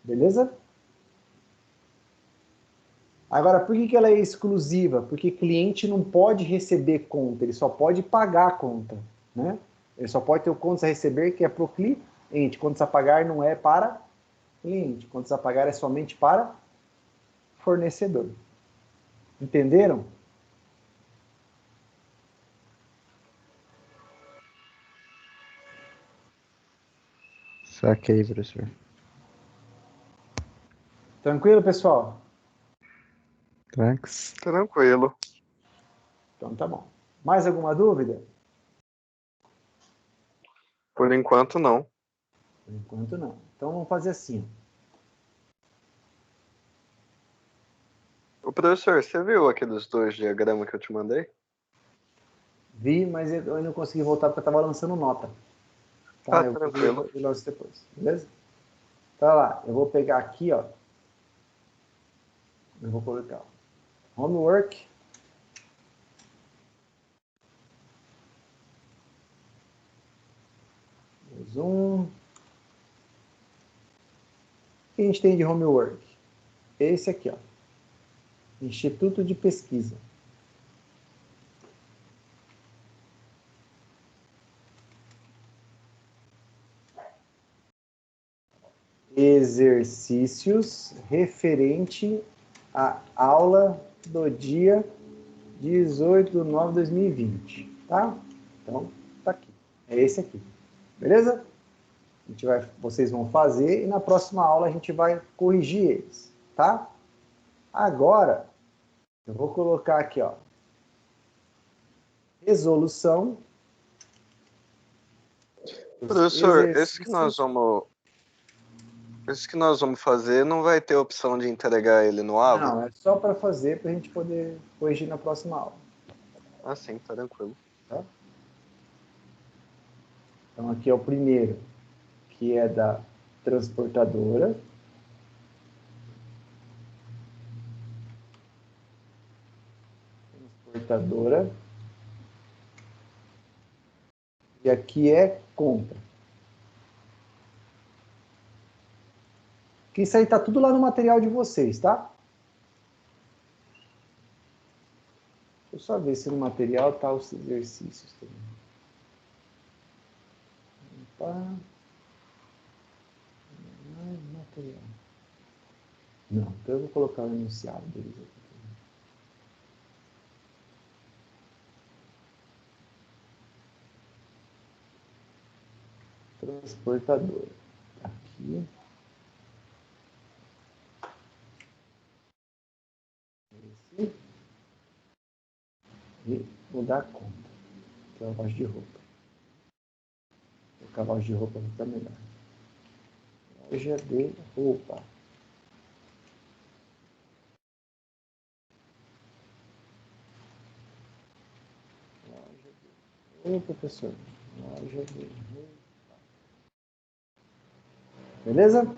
Beleza? Agora, por que ela é exclusiva? Porque cliente não pode receber conta, ele só pode pagar a conta, né? Ele só pode ter o contas a receber, que é para o cliente. Contas a pagar não é para cliente. Contas a pagar é somente para fornecedor. Entenderam? Saquei, professor. Tranquilo, pessoal? Tranks. Tranquilo. Então tá bom. Mais alguma dúvida? Por enquanto, não. Por enquanto não. Então vamos fazer assim. Ô, professor, você viu aqueles 2 diagramas que eu te mandei? Vi, mas eu ainda não consegui voltar porque eu estava lançando nota. Tá? Tá, Eu tranquilo. lanço depois. Beleza? Tá lá. Eu vou pegar aqui, ó. Eu vou colocar homework. Zoom. O que a gente tem de homework? Esse aqui, ó. Instituto de Pesquisa. Exercícios referente à aula do dia 18/9/2020, tá? Então, tá aqui. É esse aqui. Beleza? Vocês vão fazer e na próxima aula a gente vai corrigir eles, tá? Agora, eu vou colocar aqui, ó. Resolução. Professor, esse que nós vamos fazer não vai ter opção de entregar ele no AVA? Não, é só para fazer para a gente poder corrigir na próxima aula. Ah, sim, tá tranquilo. Tá? Então aqui é o primeiro, que é da transportadora. Transportadora. E aqui é compra. Que isso aí tá tudo lá no material de vocês, tá? Deixa eu só ver se no material tá os exercícios também. Opa. Material. Não, então eu vou colocar o enunciado deles aqui. Transportador. Aqui. Esse. E mudar a conta. Que é a lavagem de roupa. A lavagem de roupa vai ficar melhor. Loja de roupa. Ô, professor. Loja de roupa. Beleza?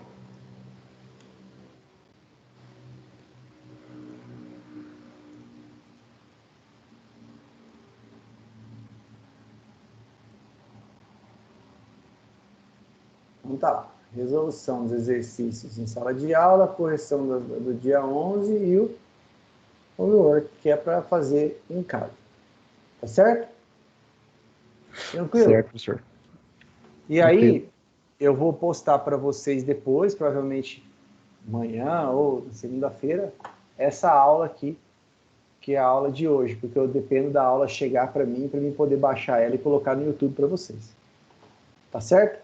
Então tá lá. Resolução dos exercícios em sala de aula, correção do dia 11 e o homework, que é para fazer em casa. Tá certo? Tranquilo? Certo, professor. E aí, eu vou postar para vocês depois, provavelmente amanhã ou segunda-feira, essa aula aqui, que é a aula de hoje, porque eu dependo da aula chegar para mim poder baixar ela e colocar no YouTube para vocês. Tá certo?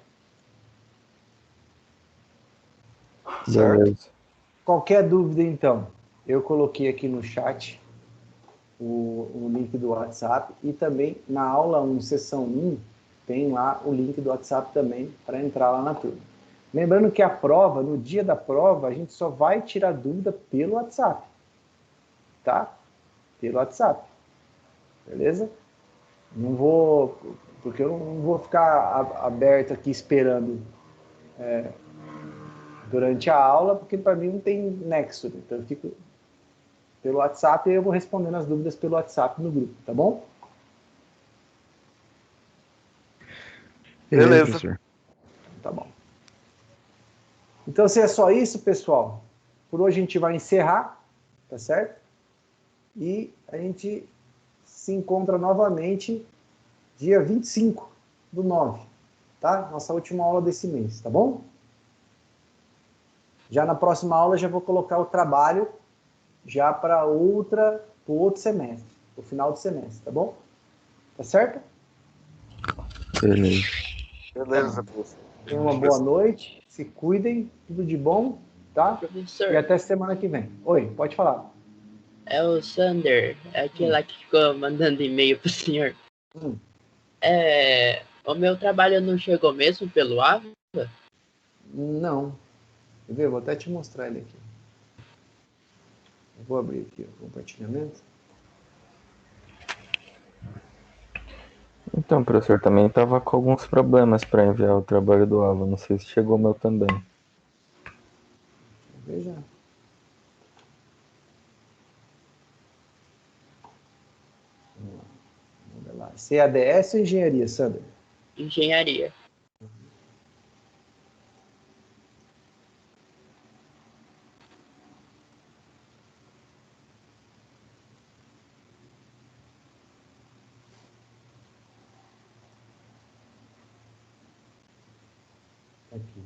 Beleza. Qualquer dúvida, então, eu coloquei aqui no chat o link do WhatsApp e também na aula 1, sessão 1, tem lá o link do WhatsApp também para entrar lá na turma. Lembrando que a prova, no dia da prova, a gente só vai tirar dúvida pelo WhatsApp. Tá? Pelo WhatsApp. Beleza? Não vou, porque eu não vou ficar aberto aqui esperando durante a aula, porque para mim não tem nexo. Então eu fico pelo WhatsApp e eu vou respondendo as dúvidas pelo WhatsApp no grupo, tá bom? Beleza. professor. Tá bom. Então, se é só isso, pessoal, por hoje a gente vai encerrar, tá certo? E a gente se encontra novamente dia 25/9, tá? Nossa última aula desse mês, tá bom? Já na próxima aula já vou colocar o trabalho já para o outro semestre, o final do semestre, tá bom? Tá certo? Beleza. Beleza, professor. Tenham uma boa noite, se cuidem, tudo de bom, tá? Professor, E até semana que vem. Oi, pode falar. é o Sander, é aquele lá que ficou mandando e-mail pro senhor. Hum. O meu trabalho não chegou mesmo pelo AVA? Não. Quer ver? Vou até te mostrar ele aqui. Eu vou abrir aqui o compartilhamento. Então, professor, também tava com alguns problemas para enviar o trabalho do Ava. Não sei se chegou o meu também. Veja. Vamos lá. CADS ou engenharia, Sander? Engenharia. Aqui.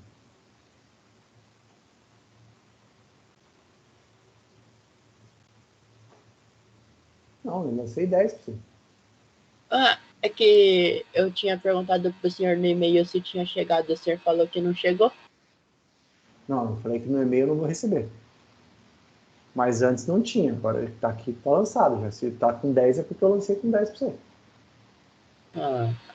Não, eu lancei 10 para você. Ah, é que eu tinha perguntado pro senhor no e-mail se tinha chegado, o senhor falou que não chegou. Não, eu falei que no e-mail eu não vou receber. Mas antes não tinha, agora ele tá aqui, tá lançado já. Se tá com 10 é porque eu lancei com 10 para você.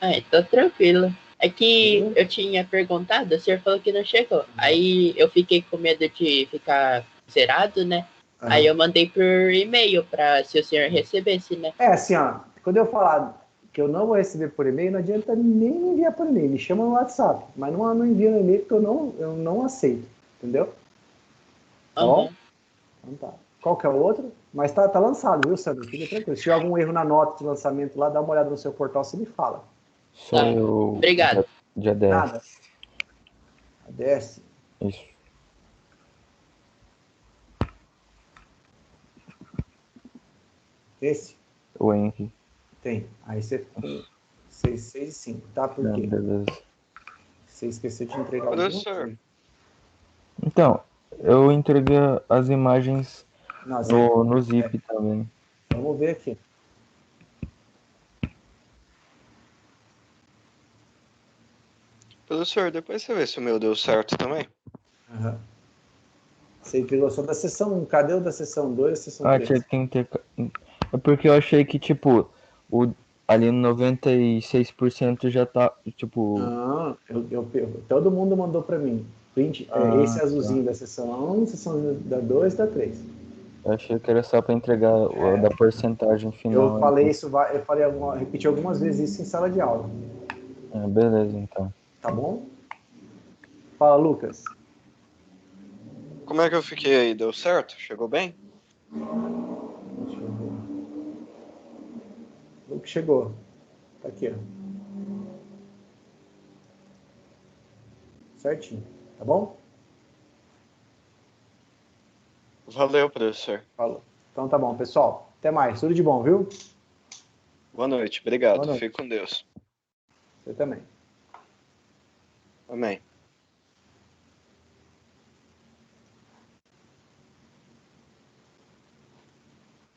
Então tranquilo. É que eu tinha perguntado, o senhor falou que não chegou. Aí eu fiquei com medo de ficar zerado, né? Aí eu mandei por e-mail para se o senhor recebesse, né? É assim, ó, quando eu falar que eu não vou receber por e-mail, não adianta nem me enviar por e-mail, me chama no WhatsApp, mas não envia no e-mail porque eu não aceito, entendeu? Tá bom? Então tá. Qual que é o outro? Mas tá lançado, viu, Sandro? Fica tranquilo. Se tiver algum erro na nota de lançamento lá, dá uma olhada no seu portal, você me fala. Só Tá. eu. Obrigado. Dia 10. Nada. Desce. Isso. Esse? O Henry. Tem. Aí você fica com 6, 6 e 5, tá? Por quê? Beleza. Você esqueceu de entregar alguma Professor. coisa. Então, eu entreguei as imagens Nossa, no Zip também. vamos ver aqui. Professor, depois você vê se o meu deu certo também. Uhum. Você entregou só da sessão 1. Cadê o da sessão 2 e sessão 3? Tinha que ter. É porque eu achei que, tipo, ali no 96% já tá, tipo. Não, todo mundo mandou para mim. Print, esse azulzinho da sessão 1, sessão da 2 e da 3. Eu achei que era só para entregar o da porcentagem final. Eu falei isso, repeti algumas vezes isso em sala de aula. Beleza, então. Tá bom? Fala, Lucas. Como é que eu fiquei aí? Deu certo? Chegou bem? Deixa eu ver. Lucas chegou. Tá aqui, ó. certinho, tá bom? Valeu, professor. Falou. Então tá bom, pessoal. Até mais. Tudo de bom, viu? Boa noite. Obrigado. Boa noite. Fique com Deus. Você também. Amém.